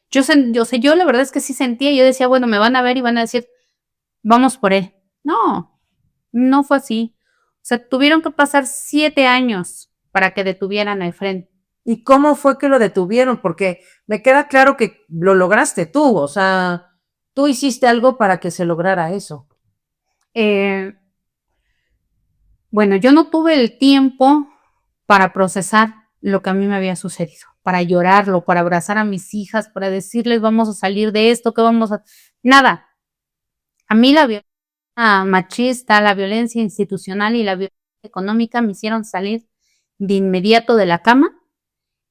yo la verdad es que sí sentía, yo decía, bueno, me van a ver y van a decir, vamos por él. No, no fue así. O sea, tuvieron que pasar 7 años para que detuvieran a Efren. ¿Y cómo fue que lo detuvieron? Porque me queda claro que lo lograste tú, o sea, tú hiciste algo para que se lograra eso. Eh, bueno, yo no tuve el tiempo para procesar lo que a mí me había sucedido, para llorarlo, para abrazar a mis hijas, para decirles, vamos a salir de esto, que vamos a... Nada. A mí la violencia machista, la violencia institucional y la violencia económica me hicieron salir de inmediato de la cama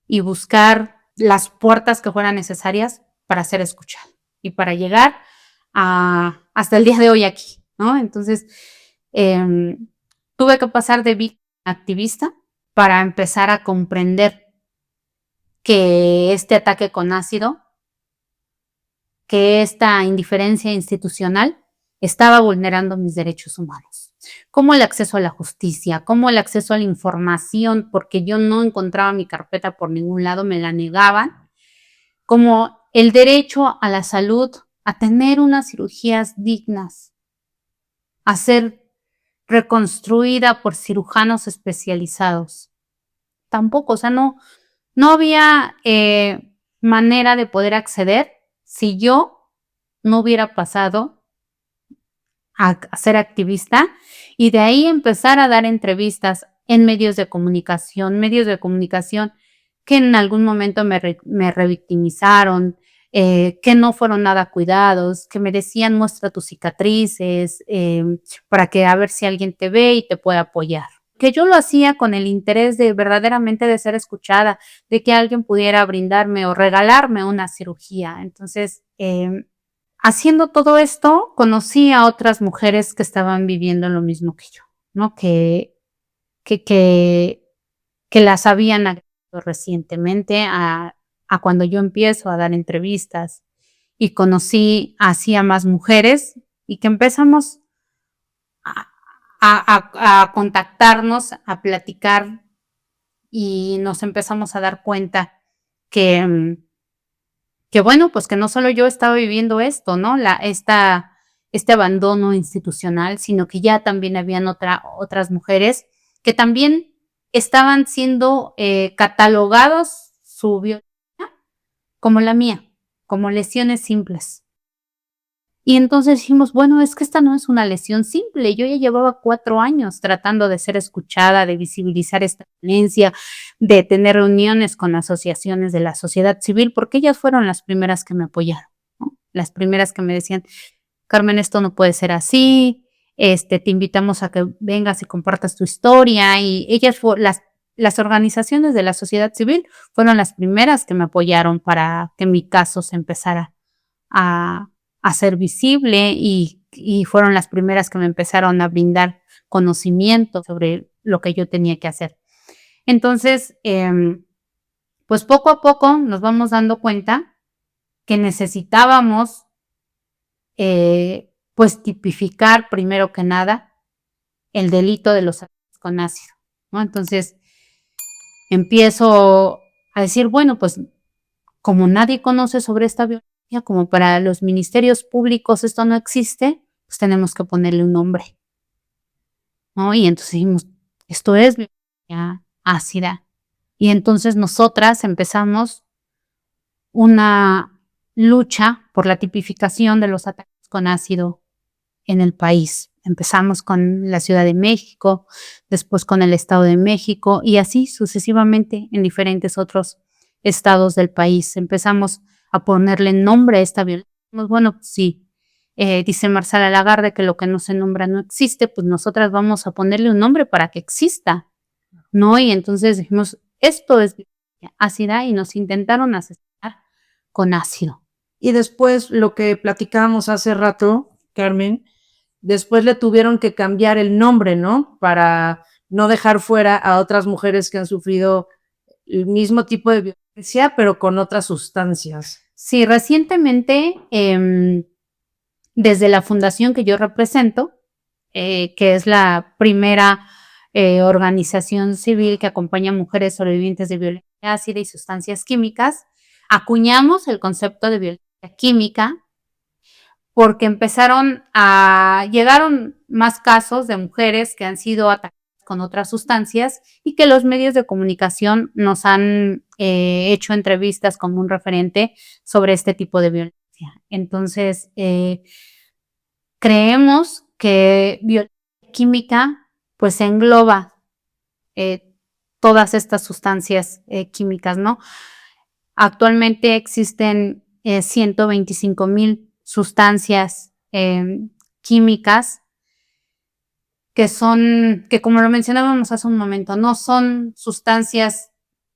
y buscar las puertas que fueran necesarias para ser escuchada y para llegar hasta el día de hoy aquí, ¿no? Entonces, tuve que pasar de víctima a activista para empezar a comprender que este ataque con ácido, que esta indiferencia institucional estaba vulnerando mis derechos humanos, como el acceso a la justicia, como el acceso a la información, porque yo no encontraba mi carpeta por ningún lado, me la negaban, como el derecho a la salud, a tener unas cirugías dignas, a ser reconstruida por cirujanos especializados. Tampoco, o sea, no, No había manera de poder acceder si yo no hubiera pasado a ser activista y de ahí empezar a dar entrevistas en medios de comunicación que en algún momento me revictimizaron, que no fueron nada cuidados, que me decían muestra tus cicatrices, para que a ver si alguien te ve y te puede apoyar. Que yo lo hacía con el interés de verdaderamente de ser escuchada, de que alguien pudiera brindarme o regalarme una cirugía. Entonces, haciendo todo esto, conocí a otras mujeres que estaban viviendo lo mismo que yo, ¿no? Que, que, que las habían agredido recientemente a cuando yo empiezo a dar entrevistas y conocí así a más mujeres y que empezamos a, a contactarnos, a platicar y nos empezamos a dar cuenta que, que bueno, pues que no solo yo estaba viviendo esto, ¿no? Este abandono institucional, sino que ya también habían otras mujeres que también estaban siendo catalogados su violencia como la mía, como lesiones simples. Y entonces dijimos, bueno, es que esta no es una lesión simple. Yo ya llevaba 4 años tratando de ser escuchada, de visibilizar esta violencia, de tener reuniones con asociaciones de la sociedad civil, porque ellas fueron las primeras que me apoyaron, ¿no? Las primeras que me decían, Carmen, esto no puede ser así, te invitamos a que vengas y compartas tu historia. Y ellas las organizaciones de la sociedad civil fueron las primeras que me apoyaron para que mi caso se empezara a ser visible y fueron las primeras que me empezaron a brindar conocimiento sobre lo que yo tenía que hacer. Entonces, pues poco a poco nos vamos dando cuenta que necesitábamos, pues tipificar primero que nada el delito de los ataques con ácido, ¿no? Entonces, empiezo a decir, bueno, pues como nadie conoce sobre esta violencia, como para los ministerios públicos esto no existe, pues tenemos que ponerle un nombre, ¿no? Y entonces dijimos, esto es violencia ácida. Y entonces nosotras empezamos una lucha por la tipificación de los ataques con ácido en el país. Empezamos con la Ciudad de México, después con el Estado de México y así sucesivamente en diferentes otros estados del país. Empezamos a ponerle nombre a esta violencia. Bueno, sí, dice Marcela Lagarde que lo que no se nombra no existe, pues nosotras vamos a ponerle un nombre para que exista, ¿no? Y entonces dijimos, esto es violencia ácida y nos intentaron asesinar con ácido. Y después lo que platicábamos hace rato, Carmen, después le tuvieron que cambiar el nombre, ¿no? Para no dejar fuera a otras mujeres que han sufrido el mismo tipo de violencia, pero con otras sustancias. Sí, recientemente, desde la fundación que yo represento, que es la primera organización civil que acompaña a mujeres sobrevivientes de violencia ácida y sustancias químicas, acuñamos el concepto de violencia química porque llegaron más casos de mujeres que han sido atacadas con otras sustancias y que los medios de comunicación nos han hecho entrevistas como un referente sobre este tipo de violencia. Entonces, creemos que violencia química pues engloba todas estas sustancias químicas, ¿no? Actualmente existen 125,000 sustancias químicas que como lo mencionábamos hace un momento, no son sustancias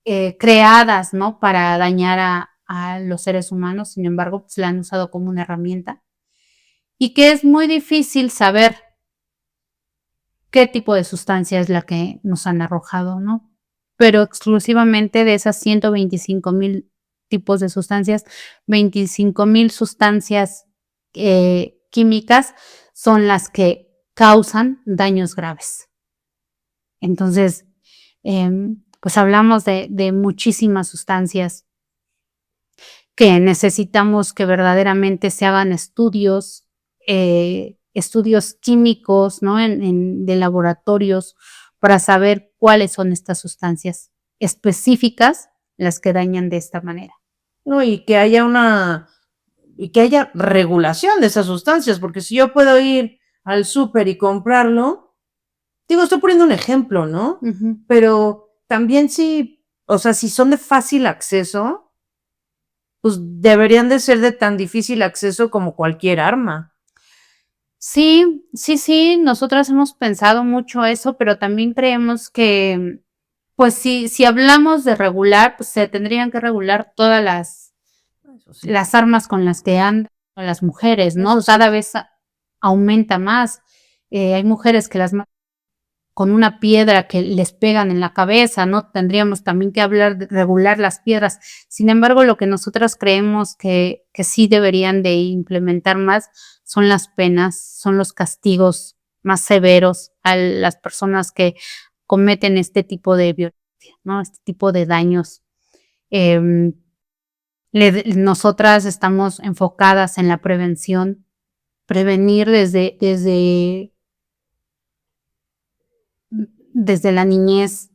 creadas, ¿no? Para dañar a los seres humanos, sin embargo, pues la han usado como una herramienta y que es muy difícil saber qué tipo de sustancia es la que nos han arrojado, ¿no? Pero exclusivamente de esas 125,000 tipos de sustancias, 25,000 sustancias químicas son las que causan daños graves. Entonces, pues hablamos de muchísimas sustancias que necesitamos que verdaderamente se hagan estudios químicos, ¿no? De laboratorios para saber cuáles son estas sustancias específicas las que dañan de esta manera. No, y que haya regulación de esas sustancias, porque si yo puedo ir al súper y comprarlo, digo, estoy poniendo un ejemplo, ¿no? Ujú. Pero también o sea, si son de fácil acceso, pues deberían de ser de tan difícil acceso como cualquier arma. Sí, sí, sí, nosotras hemos pensado mucho eso, pero también creemos que, pues si hablamos de regular, pues se tendrían que regular todas Eso sí. las armas con las que andan las mujeres, ¿no? Eso sí. Cada vez aumenta más. Hay mujeres que las matan con una piedra que les pegan en la cabeza, ¿no? Tendríamos también que hablar de regular las piedras. Sin embargo, lo que nosotras creemos que sí deberían de implementar más son las penas, son los castigos más severos a las personas que cometen este tipo de violencia, ¿no? Este tipo de daños. Em, Nosotras estamos enfocadas en la prevención, prevenir desde la niñez,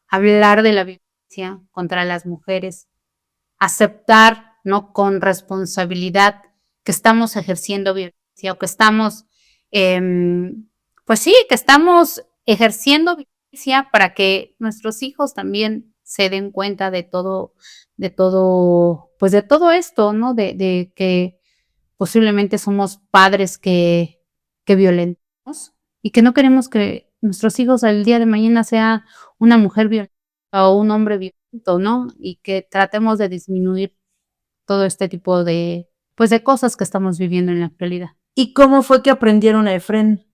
hablar de la violencia contra las mujeres, aceptar, ¿no? Con responsabilidad que estamos ejerciendo violencia o que estamos, pues sí, que estamos ejerciendo violencia para que nuestros hijos también se den cuenta pues de todo esto, ¿no? De que posiblemente somos padres que violentamos y que no queremos que nuestros hijos al día de mañana sea una mujer violenta o un hombre violento, ¿no? Y que tratemos de disminuir todo este tipo pues de cosas que estamos viviendo en la actualidad. ¿Y cómo fue que aprendieron a Efren?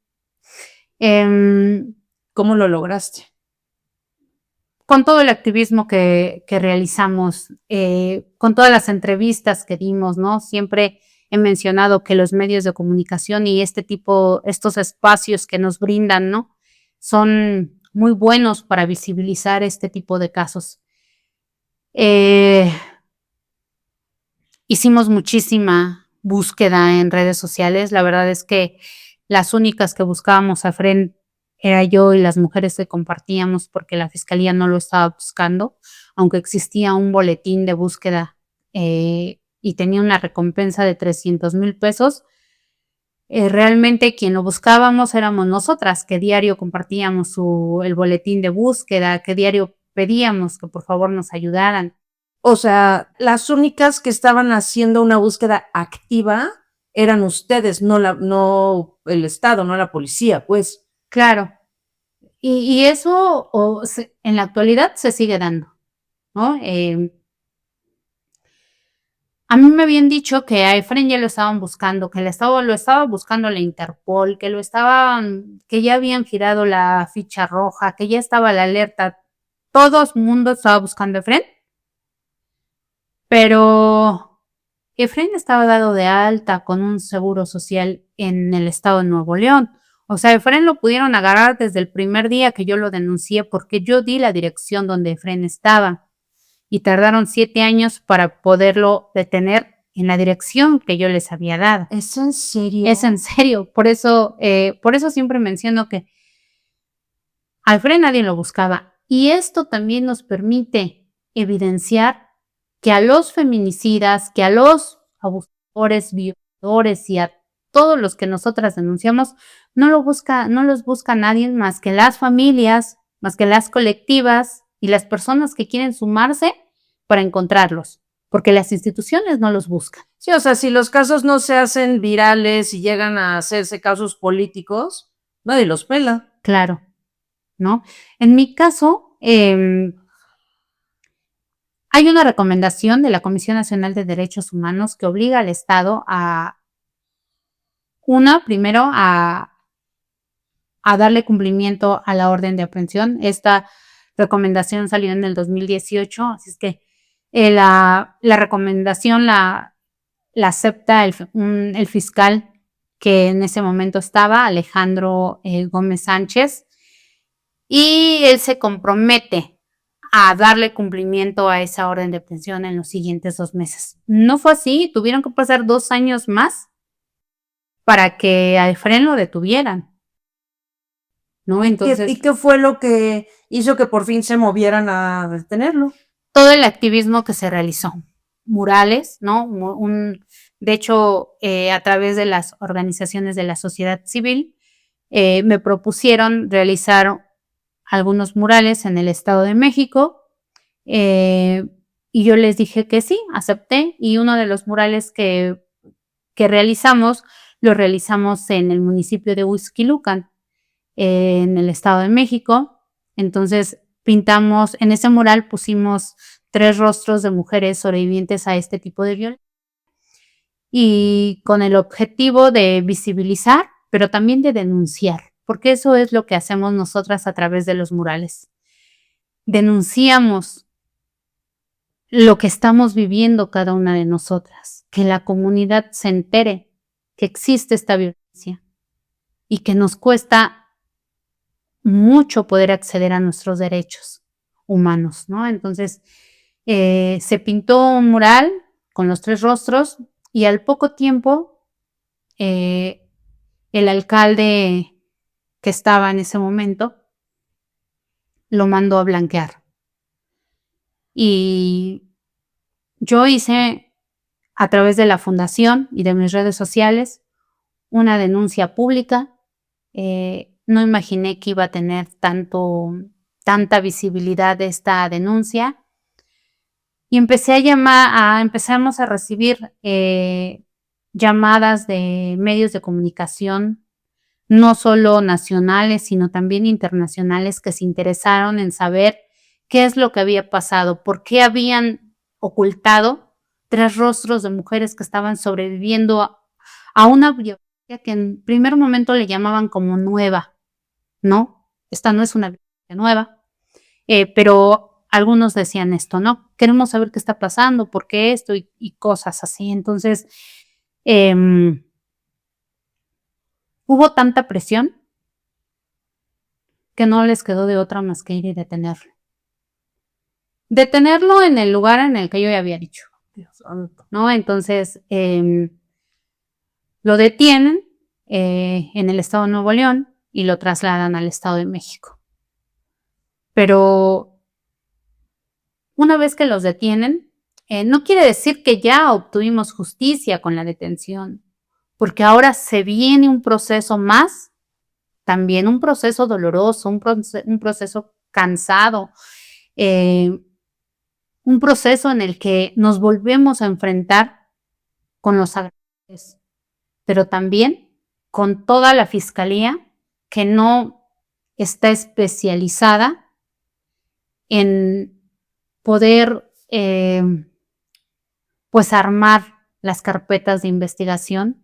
Em, ¿Cómo lo lograste? con todo el activismo que realizamos, con todas las entrevistas que dimos, ¿no? Siempre he mencionado que los medios de comunicación y estos espacios que nos brindan, ¿no? Son muy buenos para visibilizar este tipo de casos. Hicimos muchísima búsqueda en redes sociales. La verdad es que las únicas que buscábamos a Fren era yo y las mujeres que compartíamos porque la fiscalía no lo estaba buscando, aunque existía un boletín de búsqueda y tenía una recompensa de 300,000 pesos. Realmente quien lo buscábamos éramos nosotras, que diario compartíamos el boletín de búsqueda, que diario pedíamos que por favor nos ayudaran. O sea, las únicas que estaban haciendo una búsqueda activa eran ustedes, no el Estado, no la policía, pues. Claro. Y eso en la actualidad se sigue dando, ¿no? A mí me habían dicho que a Efren ya lo estaban buscando, que lo estaba buscando la Interpol, que ya habían girado la ficha roja, que ya estaba la alerta. Todo el mundo estaba buscando a Efren, pero Efren estaba dado de alta con un seguro social en el estado de Nuevo León. O sea, Efren lo pudieron agarrar desde el primer día que yo lo denuncié porque yo di la dirección donde Efren estaba y tardaron 7 años para poderlo detener en la dirección que yo les había dado. ¿Es en serio? Es en serio. Por eso siempre menciono que a Efren nadie lo buscaba. Y esto también nos permite evidenciar que a los feminicidas, que a los abusadores, violadores y a todos los que nosotras denunciamos, no los busca nadie más que las familias, más que las colectivas y las personas que quieren sumarse para encontrarlos, porque las instituciones no los buscan. Sí, o sea, si los casos no se hacen virales y llegan a hacerse casos políticos, nadie los pela. Claro, ¿no? En mi caso, hay una recomendación de la Comisión Nacional de Derechos Humanos que obliga al Estado primero a darle cumplimiento a la orden de aprehensión. Esta recomendación salió en el 2018, así es que la recomendación la acepta el fiscal que en ese momento estaba, Alejandro Gómez Sánchez, y él se compromete a darle cumplimiento a esa orden de aprehensión en los siguientes 2 meses. No fue así, tuvieron que pasar 2 años más para que a Efren lo detuvieran, ¿no? Entonces, ¿Y qué fue lo que hizo que por fin se movieran a detenerlo? todo el activismo que se realizó, murales, ¿no? De hecho, a través de las organizaciones de la sociedad civil, me propusieron realizar algunos murales en el Estado de México, y yo les dije que sí, acepté, y uno de los murales que realizamos, lo realizamos en el municipio de Huixquilucan, en el Estado de México. Entonces, pintamos, en ese mural pusimos 3 rostros de mujeres sobrevivientes a este tipo de violencia, y con el objetivo de visibilizar, pero también de denunciar, porque eso es lo que hacemos nosotras a través de los murales. Denunciamos lo que estamos viviendo cada una de nosotras, que la comunidad se entere que existe esta violencia y que nos cuesta mucho poder acceder a nuestros derechos humanos, ¿no? Entonces, se pintó un mural con los 3 rostros y al poco tiempo, el alcalde que estaba en ese momento lo mandó a blanquear. Y yo hice, a través de la fundación y de mis redes sociales, una denuncia pública. No imaginé que iba a tener tanta visibilidad esta denuncia. Y empezamos a recibir llamadas de medios de comunicación, no solo nacionales, sino también internacionales, que se interesaron en saber qué es lo que había pasado, por qué habían ocultado 3 rostros de mujeres que estaban sobreviviendo a una violencia que en primer momento le llamaban como nueva, ¿no? Esta no es una violencia nueva, pero algunos decían esto, ¿no? Queremos saber qué está pasando, por qué esto y cosas así. Entonces, hubo tanta presión que no les quedó de otra más que ir y detenerlo. Detenerlo en el lugar en el que yo ya había dicho, Dios santo. ¿no? Entonces, lo detienen en el estado de Nuevo León y lo trasladan al Estado de México. Pero una vez que los detienen, no quiere decir que ya obtuvimos justicia con la detención, porque ahora se viene un proceso más, también un proceso doloroso, un proceso cansado, un proceso en el que nos volvemos a enfrentar con los agresores, pero también con toda la fiscalía que no está especializada en poder pues armar las carpetas de investigación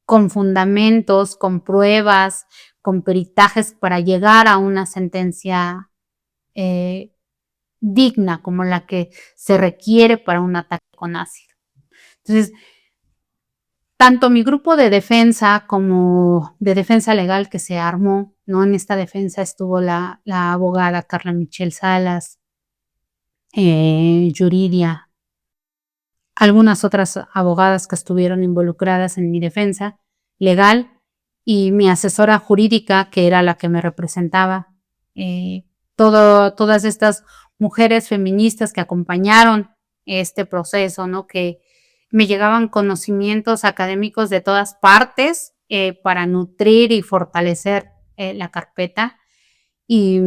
con fundamentos, con pruebas, con peritajes para llegar a una sentencia digna como la que se requiere para un ataque con ácido. Entonces, tanto mi grupo de defensa como de defensa legal que se armó, ¿no? En esta defensa estuvo la abogada Carla Michelle Salas, Yuridia, algunas otras abogadas que estuvieron involucradas en mi defensa legal y mi asesora jurídica, que era la que me representaba. Todas estas mujeres feministas que acompañaron este proceso, ¿no? Que me llegaban conocimientos académicos de todas partes para nutrir y fortalecer la carpeta. Y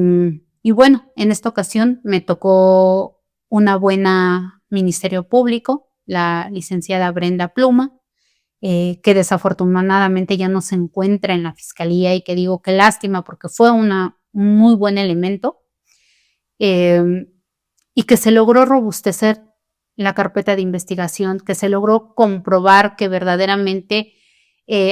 bueno, en esta ocasión me tocó una buena Ministerio Público, la licenciada Brenda Pluma, que desafortunadamente ya no se encuentra en la fiscalía y que digo qué lástima porque fue un muy buen elemento, y que se logró robustecer la carpeta de investigación, que se logró comprobar que verdaderamente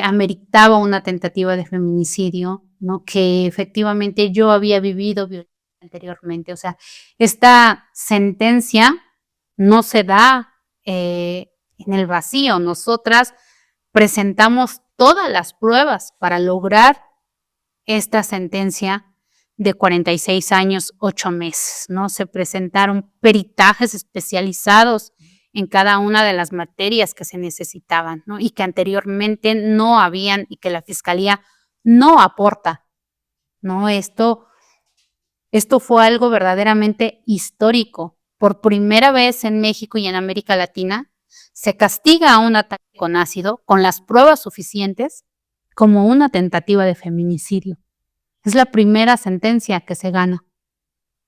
ameritaba una tentativa de feminicidio, ¿no? Que efectivamente yo había vivido violencia anteriormente. O sea, esta sentencia no se da en el vacío. Nosotras presentamos todas las pruebas para lograr esta sentencia de 46 años, 8 meses, ¿no? Se presentaron peritajes especializados en cada una de las materias que se necesitaban, ¿no? Y que anteriormente no habían y que la Fiscalía no aporta, ¿no? Esto Esto fue algo verdaderamente histórico. Por primera vez en México y en América Latina se castiga a un ataque con ácido con las pruebas suficientes como una tentativa de feminicidio. Es la primera sentencia que se gana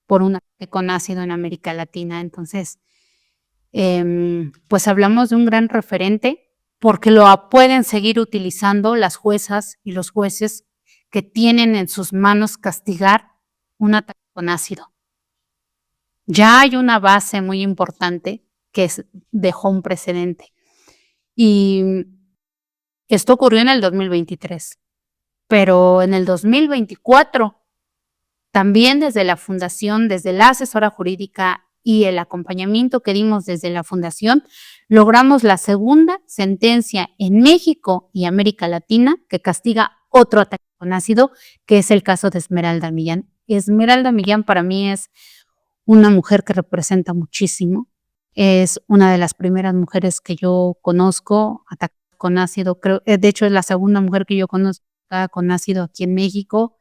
por un ataque con ácido en América Latina. Entonces, pues hablamos de un gran referente porque lo pueden seguir utilizando las juezas y los jueces que tienen en sus manos castigar un ataque con ácido. Ya hay una base muy importante que dejó un precedente. Y esto ocurrió en el 2023, pero en el 2024, también desde la Fundación, desde la asesora jurídica y el acompañamiento que dimos desde la Fundación, logramos la segunda sentencia en México y América Latina que castiga otro ataque con ácido, que es el caso de Esmeralda Millán. Esmeralda Millán para mí es una mujer que representa muchísimo. Es una de las primeras mujeres que yo conozco atacada con ácido. Creo, de hecho, es la segunda mujer que yo conozco atacada con ácido aquí en México.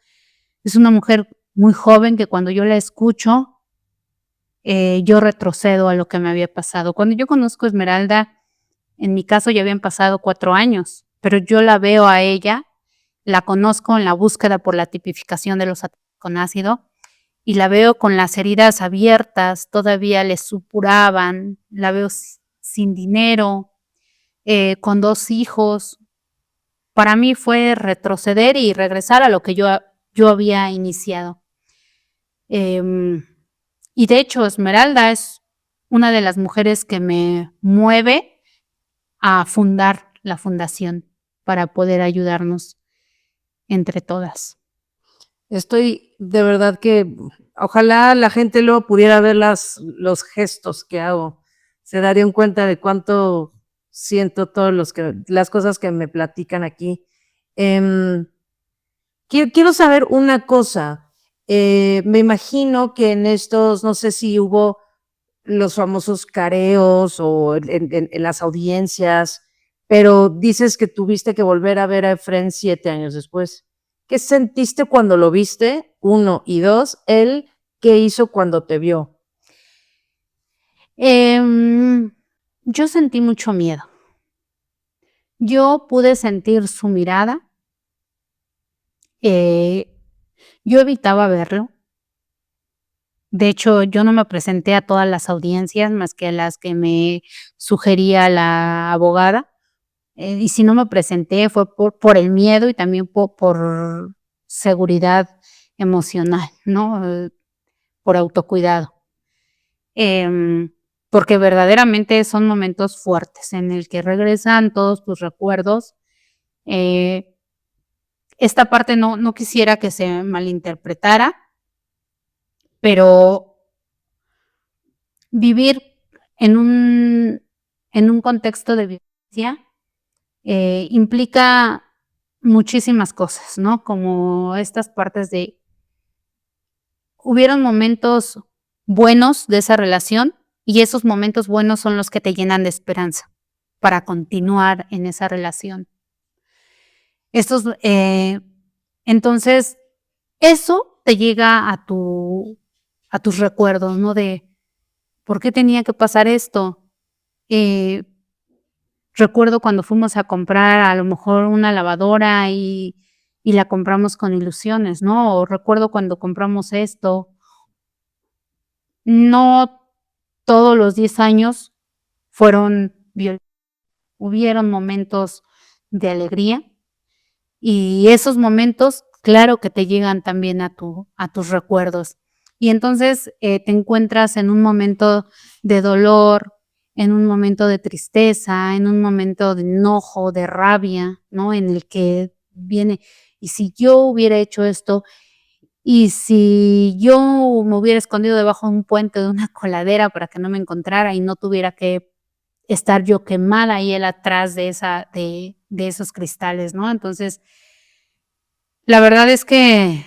Es una mujer muy joven que cuando yo la escucho, yo retrocedo a lo que me había pasado. Cuando yo conozco a Esmeralda, en mi caso ya habían pasado 4 años, pero yo la veo a ella, la conozco en la búsqueda por la tipificación de los ataques con ácido y la veo con las heridas abiertas, todavía le supuraban, la veo sin dinero, con 2 hijos. Para mí fue retroceder y regresar a lo que yo había iniciado. Y de hecho, Esmeralda es una de las mujeres que me mueve a fundar la fundación para poder ayudarnos entre todas. Estoy de verdad que ojalá la gente luego pudiera ver los gestos que hago. Se darían cuenta de cuánto siento las cosas que me platican aquí. Quiero saber una cosa. Me imagino que en estos, no sé si hubo los famosos careos o en las audiencias, pero dices que tuviste que volver a ver a Efren 7 años después. ¿Qué sentiste cuando lo viste? 1 y 2, él, ¿qué hizo cuando te vio? Yo sentí mucho miedo. Yo pude sentir su mirada. Yo evitaba verlo. De hecho, yo no me presenté a todas las audiencias más que a las que me sugería la abogada. Y si no me presenté fue por el miedo y también por seguridad emocional, ¿no? Por autocuidado. Porque verdaderamente son momentos fuertes en el que regresan todos tus recuerdos. Esta parte no quisiera que se malinterpretara, pero vivir en un contexto de violencia implica muchísimas cosas, ¿no? Como estas partes de, hubieron momentos buenos de esa relación y esos momentos buenos son los que te llenan de esperanza para continuar en esa relación. Entonces, eso te llega a tus recuerdos, ¿no? De, ¿por qué tenía que pasar esto? Recuerdo cuando fuimos a comprar a lo mejor una lavadora y la compramos con ilusiones, ¿no? O recuerdo cuando compramos esto. No todos los 10 años fueron violentos. Hubieron momentos de alegría y esos momentos, claro que te llegan también a tus recuerdos. Y entonces te encuentras en un momento de dolor, en un momento de tristeza, en un momento de enojo, de rabia, ¿no? En el que viene, y si yo hubiera hecho esto, y si yo me hubiera escondido debajo de un puente, de una coladera para que no me encontrara y no tuviera que estar yo quemada y él atrás de esos cristales, ¿no? Entonces, la verdad es que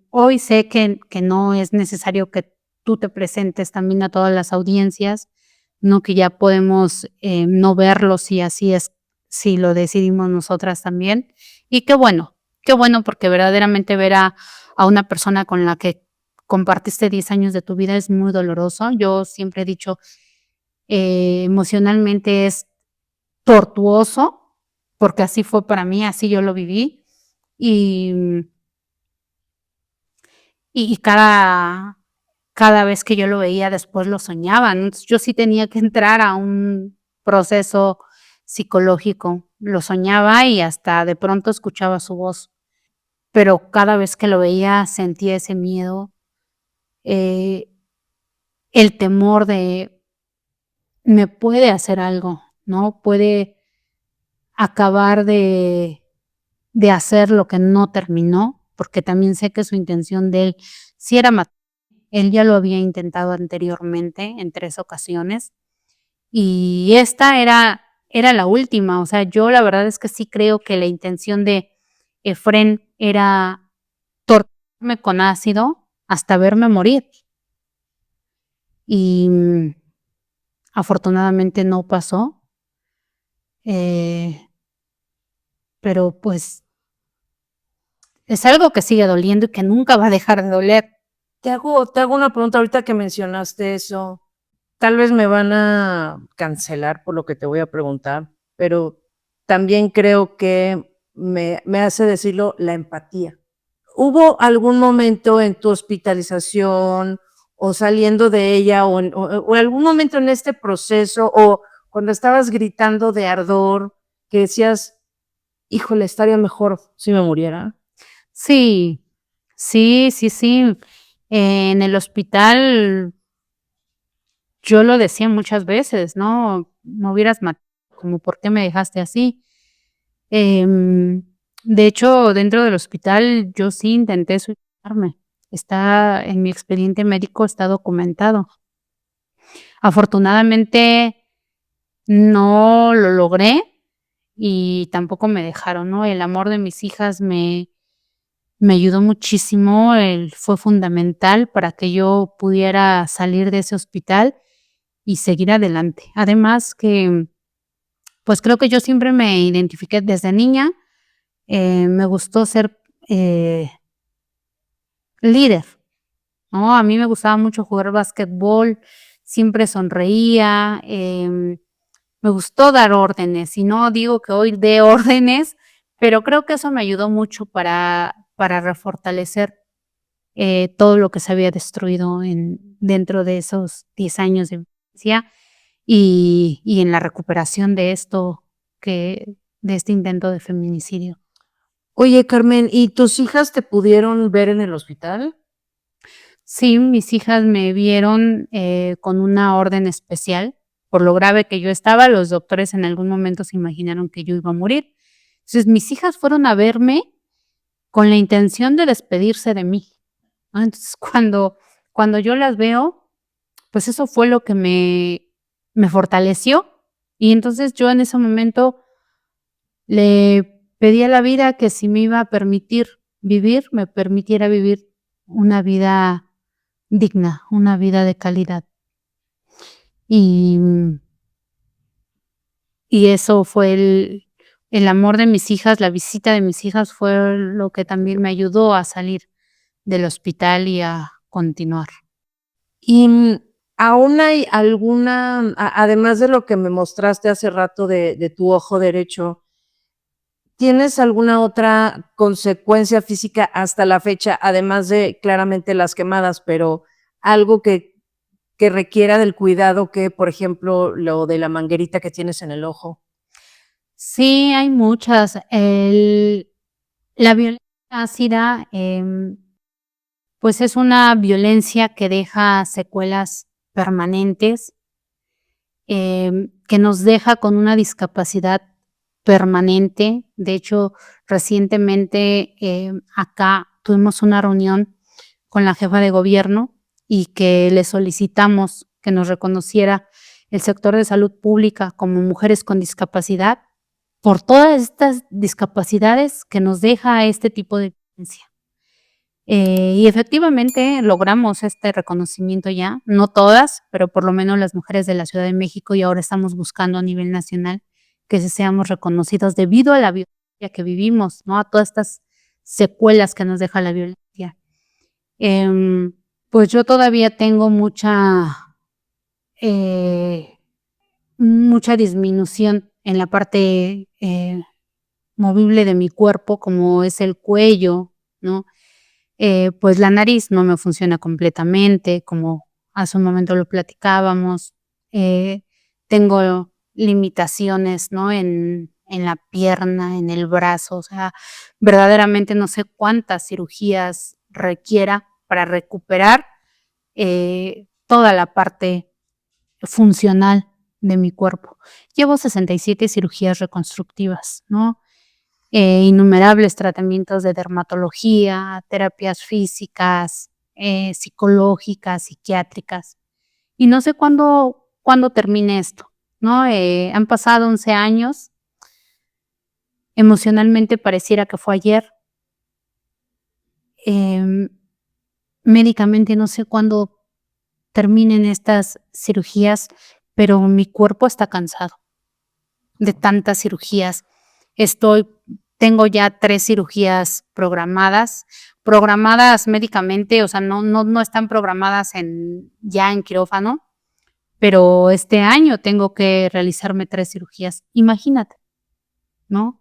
hoy sé que no es necesario que tú te presentes también a todas las audiencias, ¿no? Que ya podemos no verlos si así es, si lo decidimos nosotras también. Y qué bueno qué bueno, porque verdaderamente ver a una persona con la que compartiste 10 años de tu vida es muy doloroso. Yo siempre he dicho, emocionalmente es tortuoso, porque así fue para mí, así yo lo viví. Y, y cada vez que yo lo veía, después lo soñaba. Entonces, yo sí tenía que entrar a un proceso psicológico. Lo soñaba y hasta de pronto escuchaba su voz, pero cada vez que lo veía sentía ese miedo, eh, el temor de me puede hacer algo, ¿no? Puede acabar de hacer lo que no terminó, porque también sé que su intención de él sí era matar. Él ya lo había intentado anteriormente en 3 ocasiones, y esta era la última. O sea, yo la verdad es que sí creo que la intención de Efrén era torturarme con ácido hasta verme morir. Y, afortunadamente no pasó, eh, pero, pues, es algo que sigue doliendo y que nunca va a dejar de doler. Te hago una pregunta ahorita que mencionaste eso. Tal vez me van a cancelar por lo que te voy a preguntar, pero también creo que me hace decirlo la empatía. ¿Hubo algún momento en tu hospitalización o saliendo de ella o algún momento en este proceso o cuando estabas gritando de ardor que decías, híjole, estaría mejor si me muriera? Sí, sí, sí, sí. En el hospital yo lo decía muchas veces, ¿no? Me hubieras matado, como, ¿por qué me dejaste así? Em, de hecho, dentro del hospital yo sí intenté suicidarme. Está en mi expediente médico, está documentado. Afortunadamente no lo logré y tampoco me dejaron, ¿no? El amor de mis hijas me ayudó muchísimo, él fue fundamental para que yo pudiera salir de ese hospital y seguir adelante. Además que, pues, creo que yo siempre me identifiqué desde niña, me gustó ser, líder, ¿no? A mí me gustaba mucho jugar basquetbol, siempre sonreía, me gustó dar órdenes, y no digo que hoy dé órdenes, pero creo que eso me ayudó mucho para refortalecer, todo lo que se había destruido dentro de esos 10 años de vivencia y en la recuperación de esto de este intento de feminicidio. Oye, Carmen, ¿y tus hijas te pudieron ver en el hospital? Sí, mis hijas me vieron, con una orden especial, por lo grave que yo estaba, los doctores en algún momento se imaginaron que yo iba a morir. Entonces, mis hijas fueron a verme con la intención de despedirse de mí, ¿no? Entonces, cuando yo las veo, pues eso fue lo que me fortaleció, y entonces yo en ese momento le pedí a la vida que si me iba a permitir vivir, me permitiera vivir una vida digna, una vida de calidad. Y, y eso fue el amor de mis hijas, la visita de mis hijas fue lo que también me ayudó a salir del hospital y a continuar. Y, ¿aún hay alguna, además de lo que me mostraste hace rato de tu ojo derecho, tienes alguna otra consecuencia física hasta la fecha, además de claramente las quemadas, pero algo que requiera del cuidado que, por ejemplo, lo de la manguerita que tienes en el ojo? Sí, hay muchas. La violencia ácida, pues es una violencia que deja secuelas permanentes, que nos deja con una discapacidad permanente. De hecho, recientemente, acá tuvimos una reunión con la jefa de gobierno y que le solicitamos que nos reconociera el sector de salud pública como mujeres con discapacidad por todas estas discapacidades que nos deja este tipo de violencia. Y efectivamente logramos este reconocimiento ya, no todas, pero por lo menos las mujeres de la Ciudad de México, y ahora estamos buscando a nivel nacional que seamos reconocidos debido a la violencia que vivimos, ¿no? A todas estas secuelas que nos deja la violencia. Pues yo todavía tengo mucha disminución en la parte movible de mi cuerpo, como es el cuello, ¿no? Pues la nariz no me funciona completamente, como hace un momento lo platicábamos. Tengo limitaciones, ¿no? En la pierna, en el brazo, o sea, verdaderamente no sé cuántas cirugías requiera para recuperar toda la parte funcional de mi cuerpo. Llevo 67 cirugías reconstructivas, ¿no? Innumerables tratamientos de dermatología, terapias físicas, psicológicas, psiquiátricas. Y no sé cuándo termine esto, ¿no? Han pasado 11 años. Emocionalmente pareciera que fue ayer. Médicamente no sé cuándo terminen estas cirugías, pero mi cuerpo está cansado de tantas cirugías. Tengo ya 3 cirugías programadas médicamente, o sea, no están programadas ya en quirófano, pero este año tengo que realizarme 3 cirugías. Imagínate, ¿no?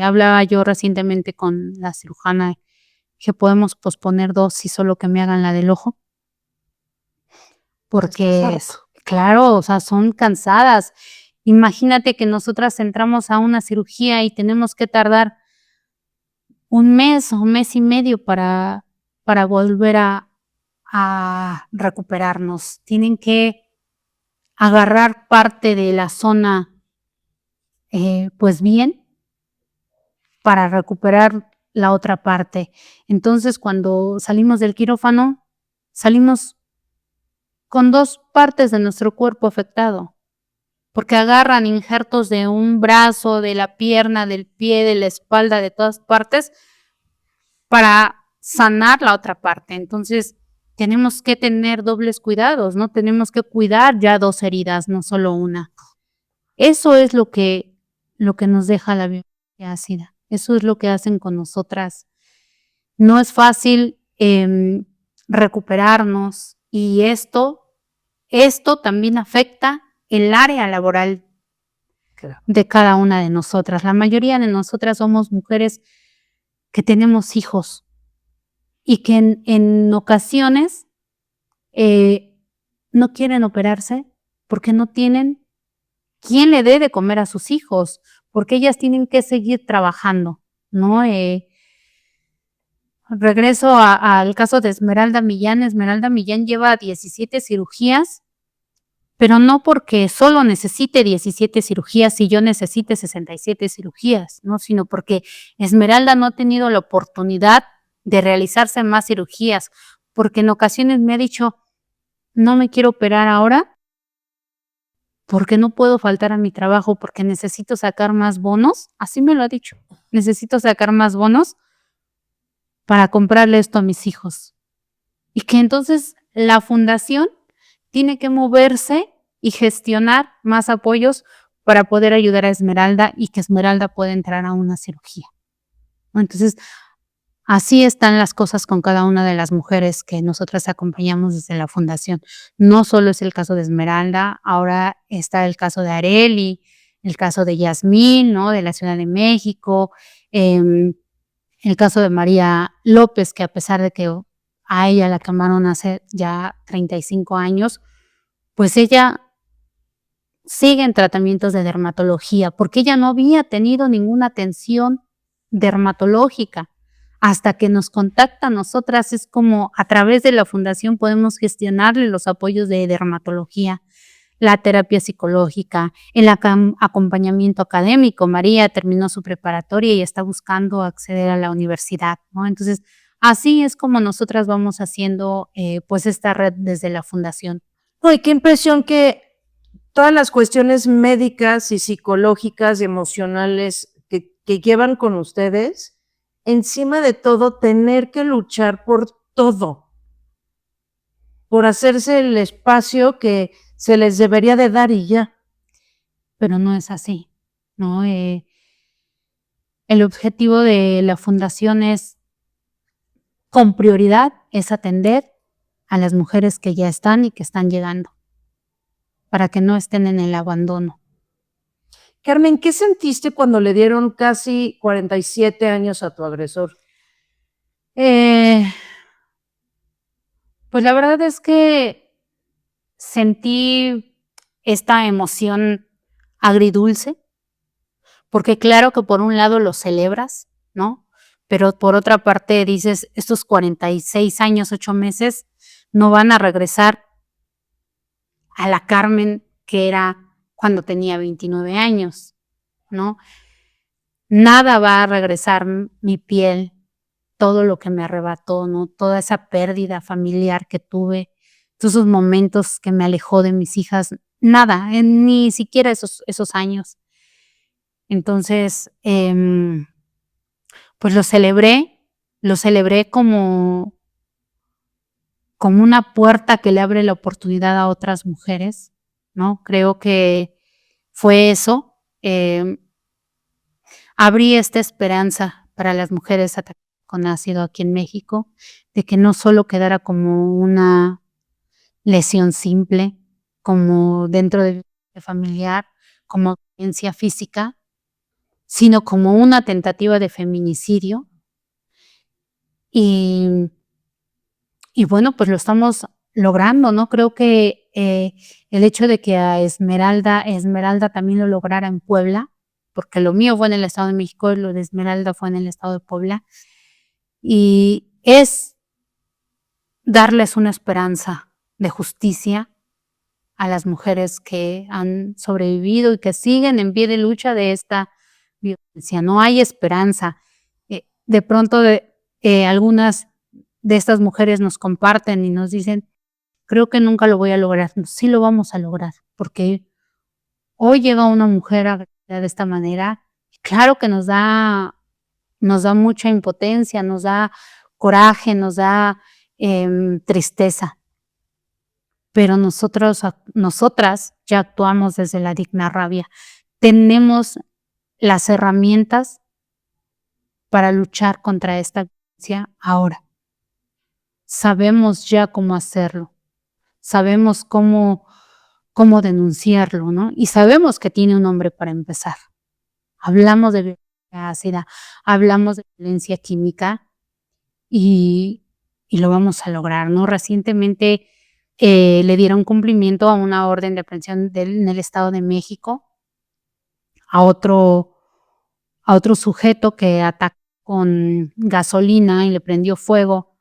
Hablaba yo recientemente con la cirujana que podemos posponer 2 y solo que me hagan la del ojo. Porque claro, o sea, son cansadas. Imagínate que nosotras entramos a una cirugía y tenemos que tardar 1 mes o mes y medio para volver a recuperarnos. Tienen que agarrar parte de la zona, pues bien, para recuperar la otra parte. Entonces, cuando salimos del quirófano, salimos con 2 partes de nuestro cuerpo afectado, porque agarran injertos de un brazo, de la pierna, del pie, de la espalda, de todas partes, para sanar la otra parte. Entonces, tenemos que tener dobles cuidados, ¿no? Tenemos que cuidar ya 2 heridas, no solo una. Eso es lo que nos deja la violencia ácida. Eso es lo que hacen con nosotras. No es fácil recuperarnos, y esto también afecta el área laboral de cada una de nosotras. La mayoría de nosotras somos mujeres que tenemos hijos y que en ocasiones no quieren operarse porque no tienen quien le dé de comer a sus hijos, porque ellas tienen que seguir trabajando, ¿no? Regreso al caso de Esmeralda Millán. Esmeralda Millán lleva 17 cirugías, pero no porque solo necesite 17 cirugías y yo necesite 67 cirugías, ¿no? Sino porque Esmeralda no ha tenido la oportunidad de realizarse más cirugías, porque en ocasiones me ha dicho, no me quiero operar ahora porque no puedo faltar a mi trabajo, porque necesito sacar más bonos. Así me lo ha dicho. Necesito sacar más bonos para comprarle esto a mis hijos. Y que entonces la fundación tiene que moverse y gestionar más apoyos para poder ayudar a Esmeralda y que Esmeralda pueda entrar a una cirugía. Entonces, así están las cosas con cada una de las mujeres que nosotras acompañamos desde la fundación. No solo es el caso de Esmeralda, ahora está el caso de Areli, el caso de Yasmín, ¿no? De la Ciudad de México, el caso de María López, que a pesar de que a ella la quemaron hace ya 35 años, pues ella sigue en tratamientos de dermatología, porque ella no había tenido ninguna atención dermatológica. Hasta que nos contacta a nosotras, es como a través de la fundación podemos gestionarle los apoyos de dermatología, la terapia psicológica, el acompañamiento académico. María terminó su preparatoria y está buscando acceder a la universidad, ¿no? Entonces, así es como nosotras vamos haciendo pues esta red desde la fundación. Y qué impresión que todas las cuestiones médicas y psicológicas y emocionales que llevan con ustedes, encima de todo, tener que luchar por todo, por hacerse el espacio que se les debería de dar y ya. Pero no es así, ¿no? El objetivo de la fundación es con prioridad es atender a las mujeres que ya están y que están llegando, para que no estén en el abandono. Carmen, ¿qué sentiste cuando le dieron casi 47 años a tu agresor? Pues la verdad es que sentí esta emoción agridulce, porque claro que por un lado lo celebras, ¿no? Pero por otra parte dices, estos 46 años, 8 meses, no van a regresar a la Carmen que era cuando tenía 29 años, ¿no? Nada va a regresar mi piel, todo lo que me arrebató, ¿no? Toda esa pérdida familiar que tuve, todos esos momentos que me alejó de mis hijas, nada, ni siquiera esos años. Entonces, pues lo celebré como una puerta que le abre la oportunidad a otras mujeres, ¿no? Creo que fue eso. Abrí esta esperanza para las mujeres atacadas con ácido aquí en México, de que no solo quedara como una lesión simple, como dentro de familiar, como violencia física, sino como una tentativa de feminicidio. Y bueno, pues lo estamos logrando, ¿no? Creo que el hecho de que a Esmeralda también lo lograra en Puebla, porque lo mío fue en el Estado de México y lo de Esmeralda fue en el Estado de Puebla, y es darles una esperanza de justicia a las mujeres que han sobrevivido y que siguen en pie de lucha de esta violencia. No hay esperanza. De pronto algunas de estas mujeres nos comparten y nos dicen, creo que nunca lo voy a lograr. Sí lo vamos a lograr, porque hoy llega una mujer agredida de esta manera, claro que nos da mucha impotencia, nos da coraje, nos da tristeza, pero nosotras ya actuamos desde la digna rabia. Tenemos las herramientas para luchar contra esta violencia ahora. Sabemos ya cómo hacerlo, sabemos cómo denunciarlo, ¿no? Y sabemos que tiene un nombre para empezar. Hablamos de violencia ácida, hablamos de violencia química y lo vamos a lograr, ¿no? Recientemente le dieron cumplimiento a una orden de aprehensión en el Estado de México a otro sujeto que atacó con gasolina y le prendió fuego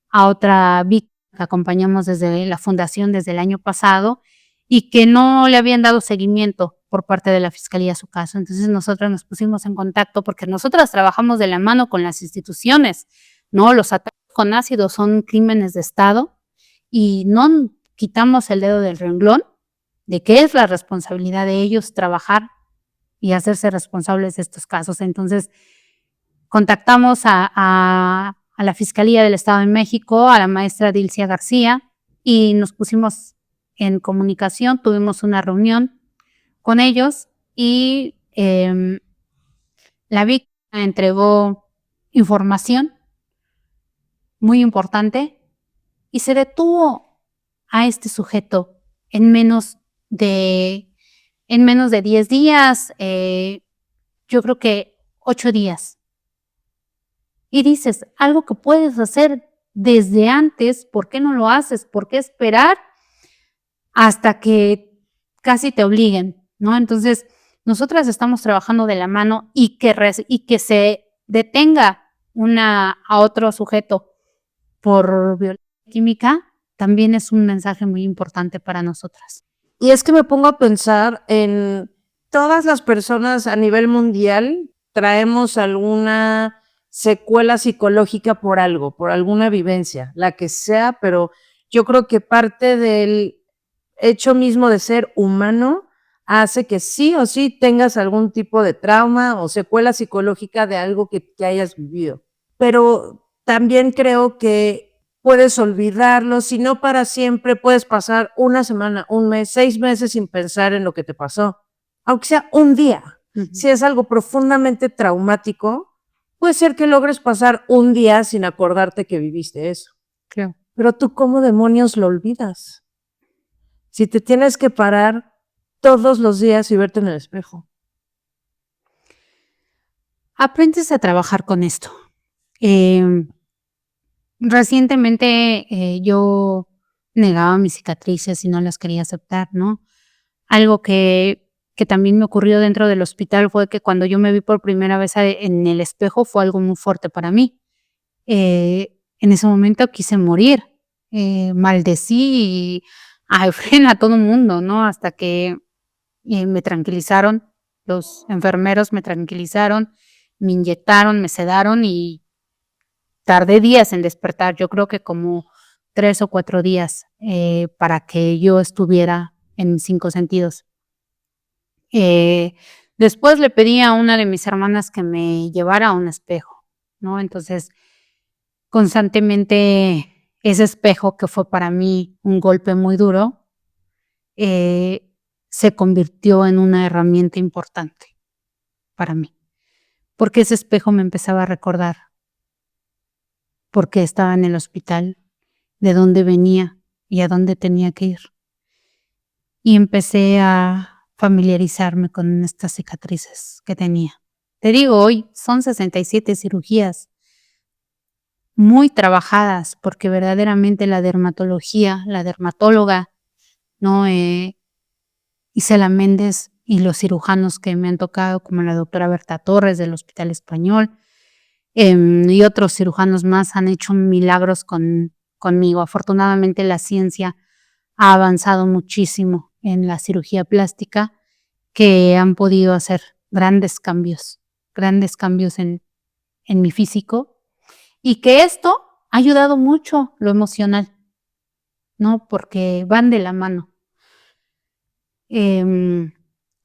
a otra víctima que acompañamos desde la fundación desde el año pasado y que no le habían dado seguimiento por parte de la Fiscalía a su caso. Entonces nosotras nos pusimos en contacto porque nosotras trabajamos de la mano con las instituciones, ¿no? Los ataques con ácido son crímenes de Estado y no quitamos el dedo del renglón de que es la responsabilidad de ellos trabajar y hacerse responsables de estos casos. Entonces, contactamos a la Fiscalía del Estado de México, a la maestra Dilcia García, y nos pusimos en comunicación, tuvimos una reunión con ellos y la víctima entregó información muy importante y se detuvo a este sujeto en menos de 10 días, yo creo que 8 días. Y dices, algo que puedes hacer desde antes, ¿por qué no lo haces? ¿Por qué esperar hasta que casi te obliguen, ¿no? Entonces, nosotras estamos trabajando de la mano y que se detenga a otro sujeto por violencia química también es un mensaje muy importante para nosotras. Y es que me pongo a pensar en todas las personas a nivel mundial traemos alguna secuela psicológica por algo, por alguna vivencia, la que sea, pero yo creo que parte del hecho mismo de ser humano hace que sí o sí tengas algún tipo de trauma o secuela psicológica de algo que hayas vivido. Pero también creo que puedes olvidarlo, si no para siempre, puedes pasar una semana, un mes, 6 meses sin pensar en lo que te pasó, aunque sea un día. Si es algo profundamente traumático, puede ser que logres pasar un día sin acordarte que viviste eso. Creo. Pero tú, ¿cómo demonios lo olvidas? Si te tienes que parar todos los días y verte en el espejo. Aprendes a trabajar con esto. Recientemente yo negaba mis cicatrices y no las quería aceptar, ¿no? Algo que también me ocurrió dentro del hospital fue que cuando yo me vi por primera vez en el espejo fue algo muy fuerte para mí. En ese momento quise morir, maldecí a Efren, a todo mundo, ¿no? Hasta que me tranquilizaron, los enfermeros me tranquilizaron, me inyectaron, me sedaron y tardé días en despertar, yo creo que como 3 o 4 días, para que yo estuviera en mis 5 sentidos. Después le pedí a una de mis hermanas que me llevara a un espejo, ¿no? Entonces, constantemente ese espejo, que fue para mí un golpe muy duro, se convirtió en una herramienta importante para mí, porque ese espejo me empezaba a recordar por qué estaba en el hospital, de dónde venía y a dónde tenía que ir. Y empecé a familiarizarme con estas cicatrices que tenía. Te digo, hoy son 67 cirugías muy trabajadas, porque verdaderamente la dermatología, la dermatóloga, ¿no? Isela Méndez y los cirujanos que me han tocado, como la doctora Berta Torres del Hospital Español, y otros cirujanos más han hecho milagros conmigo. Afortunadamente la ciencia ha avanzado muchísimo en la cirugía plástica, que han podido hacer grandes cambios en mi físico, y que esto ha ayudado mucho lo emocional, ¿no? Porque van de la mano.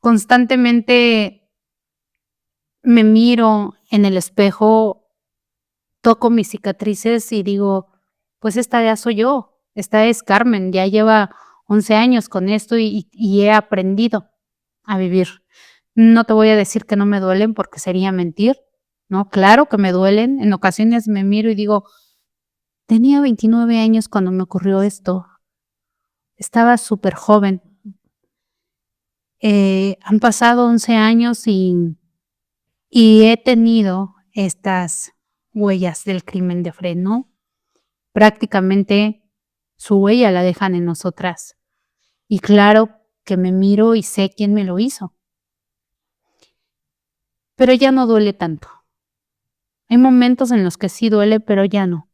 Constantemente me miro en el espejo, toco mis cicatrices y digo, pues esta ya soy yo, esta es Carmen, ya lleva 11 años con esto y he aprendido a vivir. No te voy a decir que no me duelen porque sería mentir, ¿no? Claro que me duelen, en ocasiones me miro y digo, tenía 29 años cuando me ocurrió esto, estaba súper joven. Han pasado 11 años y he tenido estas huellas del crimen de Efren, ¿no? Prácticamente su huella la dejan en nosotras. Y claro que me miro y sé quién me lo hizo. Pero ya no duele tanto. Hay momentos en los que sí duele, pero ya no.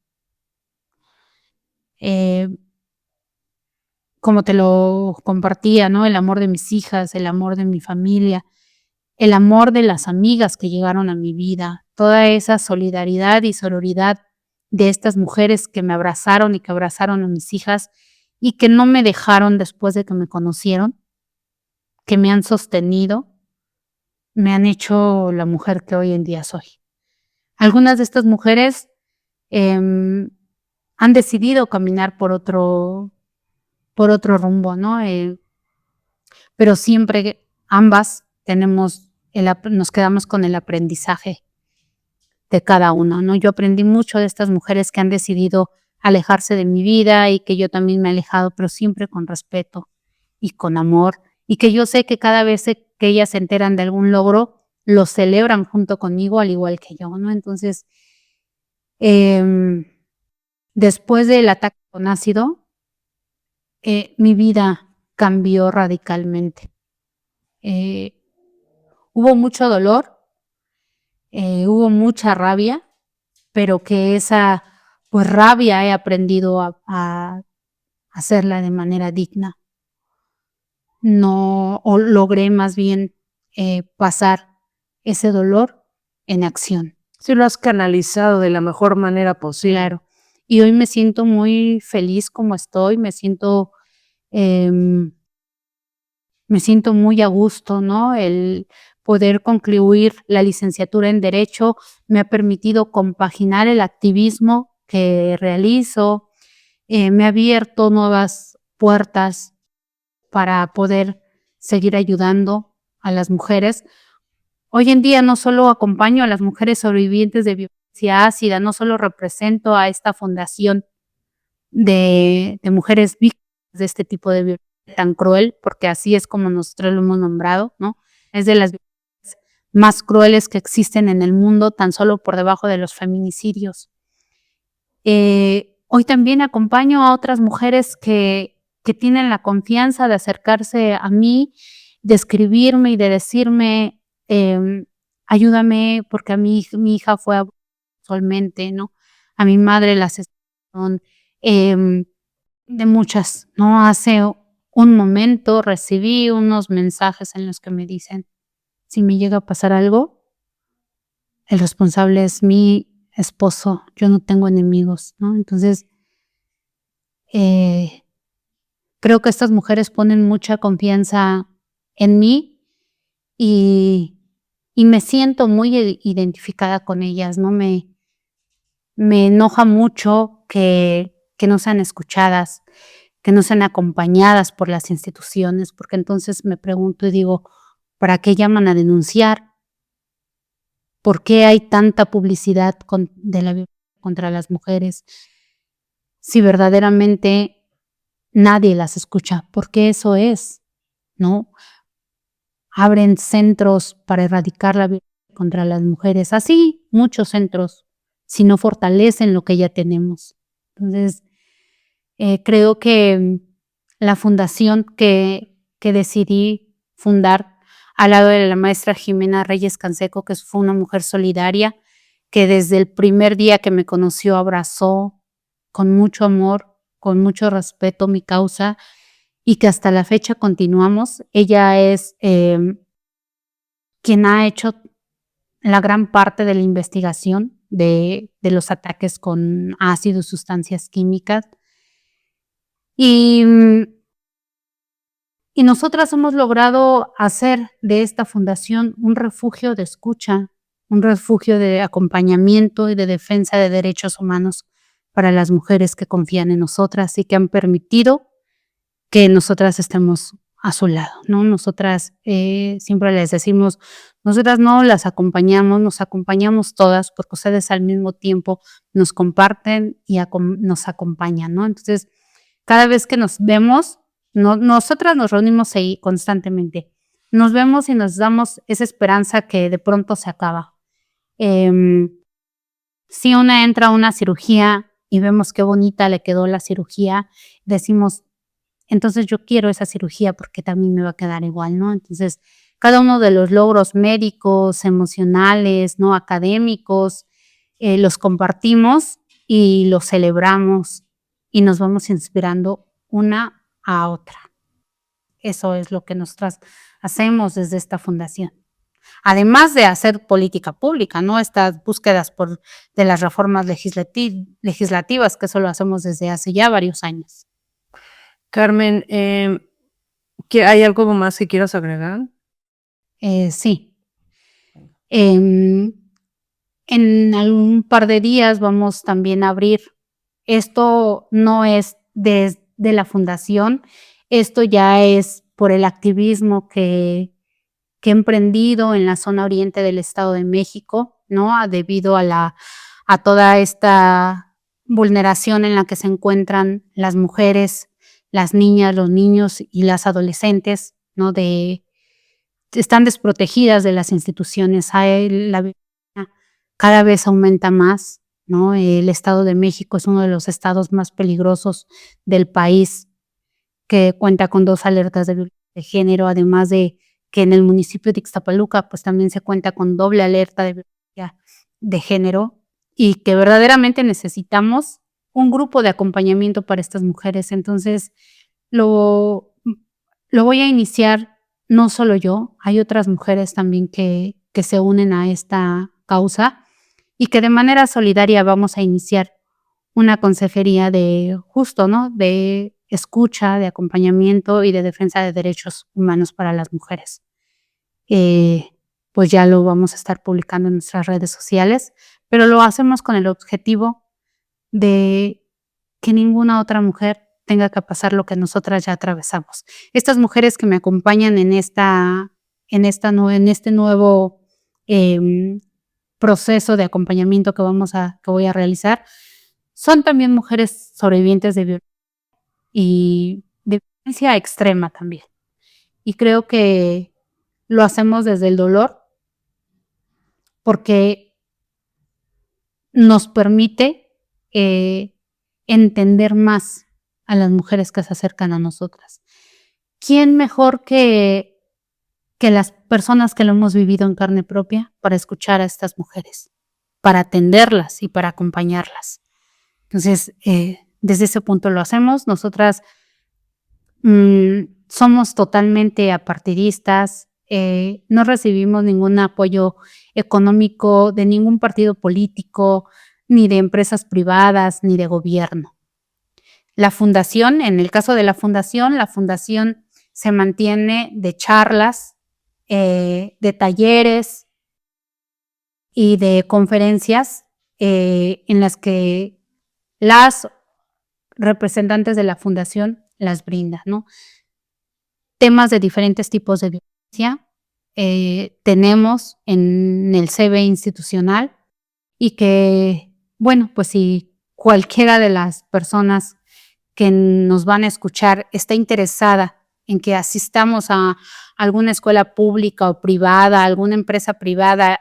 Como te lo compartía, ¿no? El amor de mis hijas, el amor de mi familia, el amor de las amigas que llegaron a mi vida, toda esa solidaridad y sororidad de estas mujeres que me abrazaron y que abrazaron a mis hijas y que no me dejaron después de que me conocieron, que me han sostenido, me han hecho la mujer que hoy en día soy. Algunas de estas mujeres han decidido caminar por otro rumbo, ¿no? Pero siempre ambas nos quedamos con el aprendizaje de cada uno, ¿no? Yo aprendí mucho de estas mujeres que han decidido alejarse de mi vida y que yo también me he alejado, pero siempre con respeto y con amor, y que yo sé que cada vez que ellas se enteran de algún logro, lo celebran junto conmigo al igual que yo, ¿no? Entonces, después del ataque con ácido, mi vida cambió radicalmente. Hubo mucho dolor, hubo mucha rabia, pero que esa pues rabia he aprendido a hacerla de manera digna. No, o logré más bien pasar ese dolor en acción. Sí, lo has canalizado de la mejor manera posible. Claro. Y hoy me siento muy feliz como estoy, me siento muy a gusto, ¿no? El poder concluir la licenciatura en Derecho me ha permitido compaginar el activismo que realizo, me ha abierto nuevas puertas para poder seguir ayudando a las mujeres. Hoy en día no solo acompaño a las mujeres sobrevivientes de violencia ácida, no solo represento a esta fundación de mujeres víctimas de este tipo de violencia tan cruel, porque así es como nosotros lo hemos nombrado, ¿no? Es de las violencias más crueles que existen en el mundo, tan solo por debajo de los feminicidios. Hoy también acompaño a otras mujeres que tienen la confianza de acercarse a mí, de escribirme y de decirme, ayúdame porque a mi hija fue abusada sexualmente, ¿no? A mi madre la asesinaron, de muchas, ¿no? Hace un momento recibí unos mensajes en los que me dicen, si me llega a pasar algo, el responsable es mi esposo, yo no tengo enemigos, ¿no? Entonces, creo que estas mujeres ponen mucha confianza en mí y me siento muy identificada con ellas, ¿no? Me enoja mucho que no sean escuchadas, que no sean acompañadas por las instituciones, porque entonces me pregunto y digo, ¿para qué llaman a denunciar? ¿Por qué hay tanta publicidad de la violencia contra las mujeres si verdaderamente nadie las escucha? Porque eso es, ¿no? Abren centros para erradicar la violencia contra las mujeres, así muchos centros, si no fortalecen lo que ya tenemos. Entonces, creo que la fundación que decidí fundar al lado de la maestra Jimena Reyes Canseco, que fue una mujer solidaria, que desde el primer día que me conoció abrazó con mucho amor, con mucho respeto mi causa y que hasta la fecha continuamos. Ella es quien ha hecho la gran parte de la investigación de los ataques con ácido, sustancias químicas. Y nosotras hemos logrado hacer de esta fundación un refugio de escucha, un refugio de acompañamiento y de defensa de derechos humanos para las mujeres que confían en nosotras y que han permitido que nosotras estemos a su lado, ¿no? Nosotras siempre les decimos, nosotras no las acompañamos, nos acompañamos todas porque ustedes al mismo tiempo nos comparten y nos acompañan, ¿no? Entonces, cada vez que nos vemos, nosotras nos reunimos ahí constantemente. Nos vemos y nos damos esa esperanza que de pronto se acaba. Si una entra a una cirugía y vemos qué bonita le quedó la cirugía, decimos, entonces yo quiero esa cirugía porque también me va a quedar igual, ¿no? Entonces, cada uno de los logros médicos, emocionales, ¿no? Académicos, los compartimos y los celebramos y nos vamos inspirando una a otra. Eso es lo que nosotras hacemos desde esta fundación. Además de hacer política pública, ¿no? Estas búsquedas de las reformas legislativas, que eso lo hacemos desde hace ya varios años. Carmen, ¿hay algo más que quieras agregar? Sí. En algún par de días vamos también a abrir. Esto no es de la fundación, esto ya es por el activismo que he emprendido en la zona oriente del Estado de México, ¿no? Debido a toda esta vulneración en la que se encuentran las mujeres, las niñas, los niños y las adolescentes, ¿no? Están desprotegidas de las instituciones. La violencia cada vez aumenta más, ¿no? El Estado de México es uno de los estados más peligrosos del país, que cuenta con 2 alertas de violencia de género, además de que en el municipio de Ixtapaluca, pues también se cuenta con doble alerta de violencia de género y que verdaderamente necesitamos un grupo de acompañamiento para estas mujeres. Entonces, lo voy a iniciar no solo yo, hay otras mujeres también que se unen a esta causa y que de manera solidaria vamos a iniciar una consejería de justo, ¿no? De escucha, de acompañamiento y de defensa de derechos humanos para las mujeres. Pues ya lo vamos a estar publicando en nuestras redes sociales, pero lo hacemos con el objetivo de que ninguna otra mujer tenga que pasar lo que nosotras ya atravesamos. Estas mujeres que me acompañan en este nuevo proceso de acompañamiento que voy a realizar, son también mujeres sobrevivientes de violencia y de violencia extrema también. Y creo que lo hacemos desde el dolor porque nos permite entender más a las mujeres que se acercan a nosotras. ¿Quién mejor que las personas que lo hemos vivido en carne propia para escuchar a estas mujeres, para atenderlas y para acompañarlas? Entonces, desde ese punto lo hacemos. Nosotras somos totalmente apartidistas, no recibimos ningún apoyo económico de ningún partido político, ni de empresas privadas, ni de gobierno. La fundación, en el caso de la fundación se mantiene de charlas, de talleres y de conferencias en las que las representantes de la fundación las brindan, ¿no? Temas de diferentes tipos de violencia tenemos en el CV institucional y que, bueno, pues si cualquiera de las personas que nos van a escuchar está interesada en que asistamos a alguna escuela pública o privada, alguna empresa privada,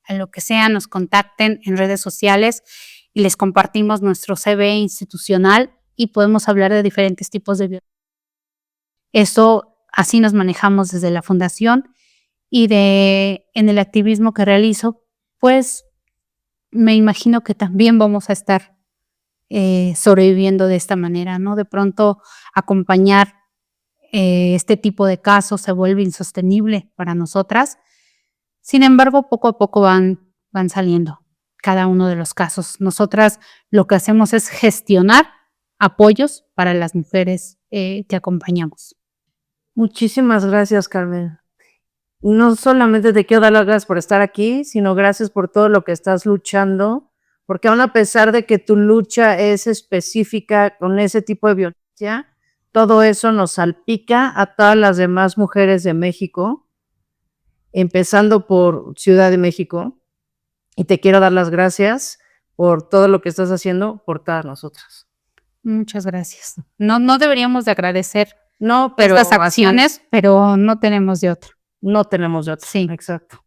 a lo que sea, nos contacten en redes sociales y les compartimos nuestro CV institucional y podemos hablar de diferentes tipos de violencia. Eso, así nos manejamos desde la fundación y en el activismo que realizo, pues me imagino que también vamos a estar sobreviviendo de esta manera, ¿no? De pronto acompañar este tipo de casos se vuelve insostenible para nosotras. Sin embargo, poco a poco van saliendo cada uno de los casos. Nosotras lo que hacemos es gestionar apoyos para las mujeres que acompañamos. Muchísimas gracias, Carmen. No solamente te quiero dar las gracias por estar aquí, sino gracias por todo lo que estás luchando, porque aún a pesar de que tu lucha es específica con ese tipo de violencia, todo eso nos salpica a todas las demás mujeres de México, empezando por Ciudad de México, y te quiero dar las gracias por todo lo que estás haciendo por todas nosotras. Muchas gracias. No deberíamos de agradecer No, pero estas acciones, pero no tenemos de otra. No tenemos de otra. Sí. Exacto.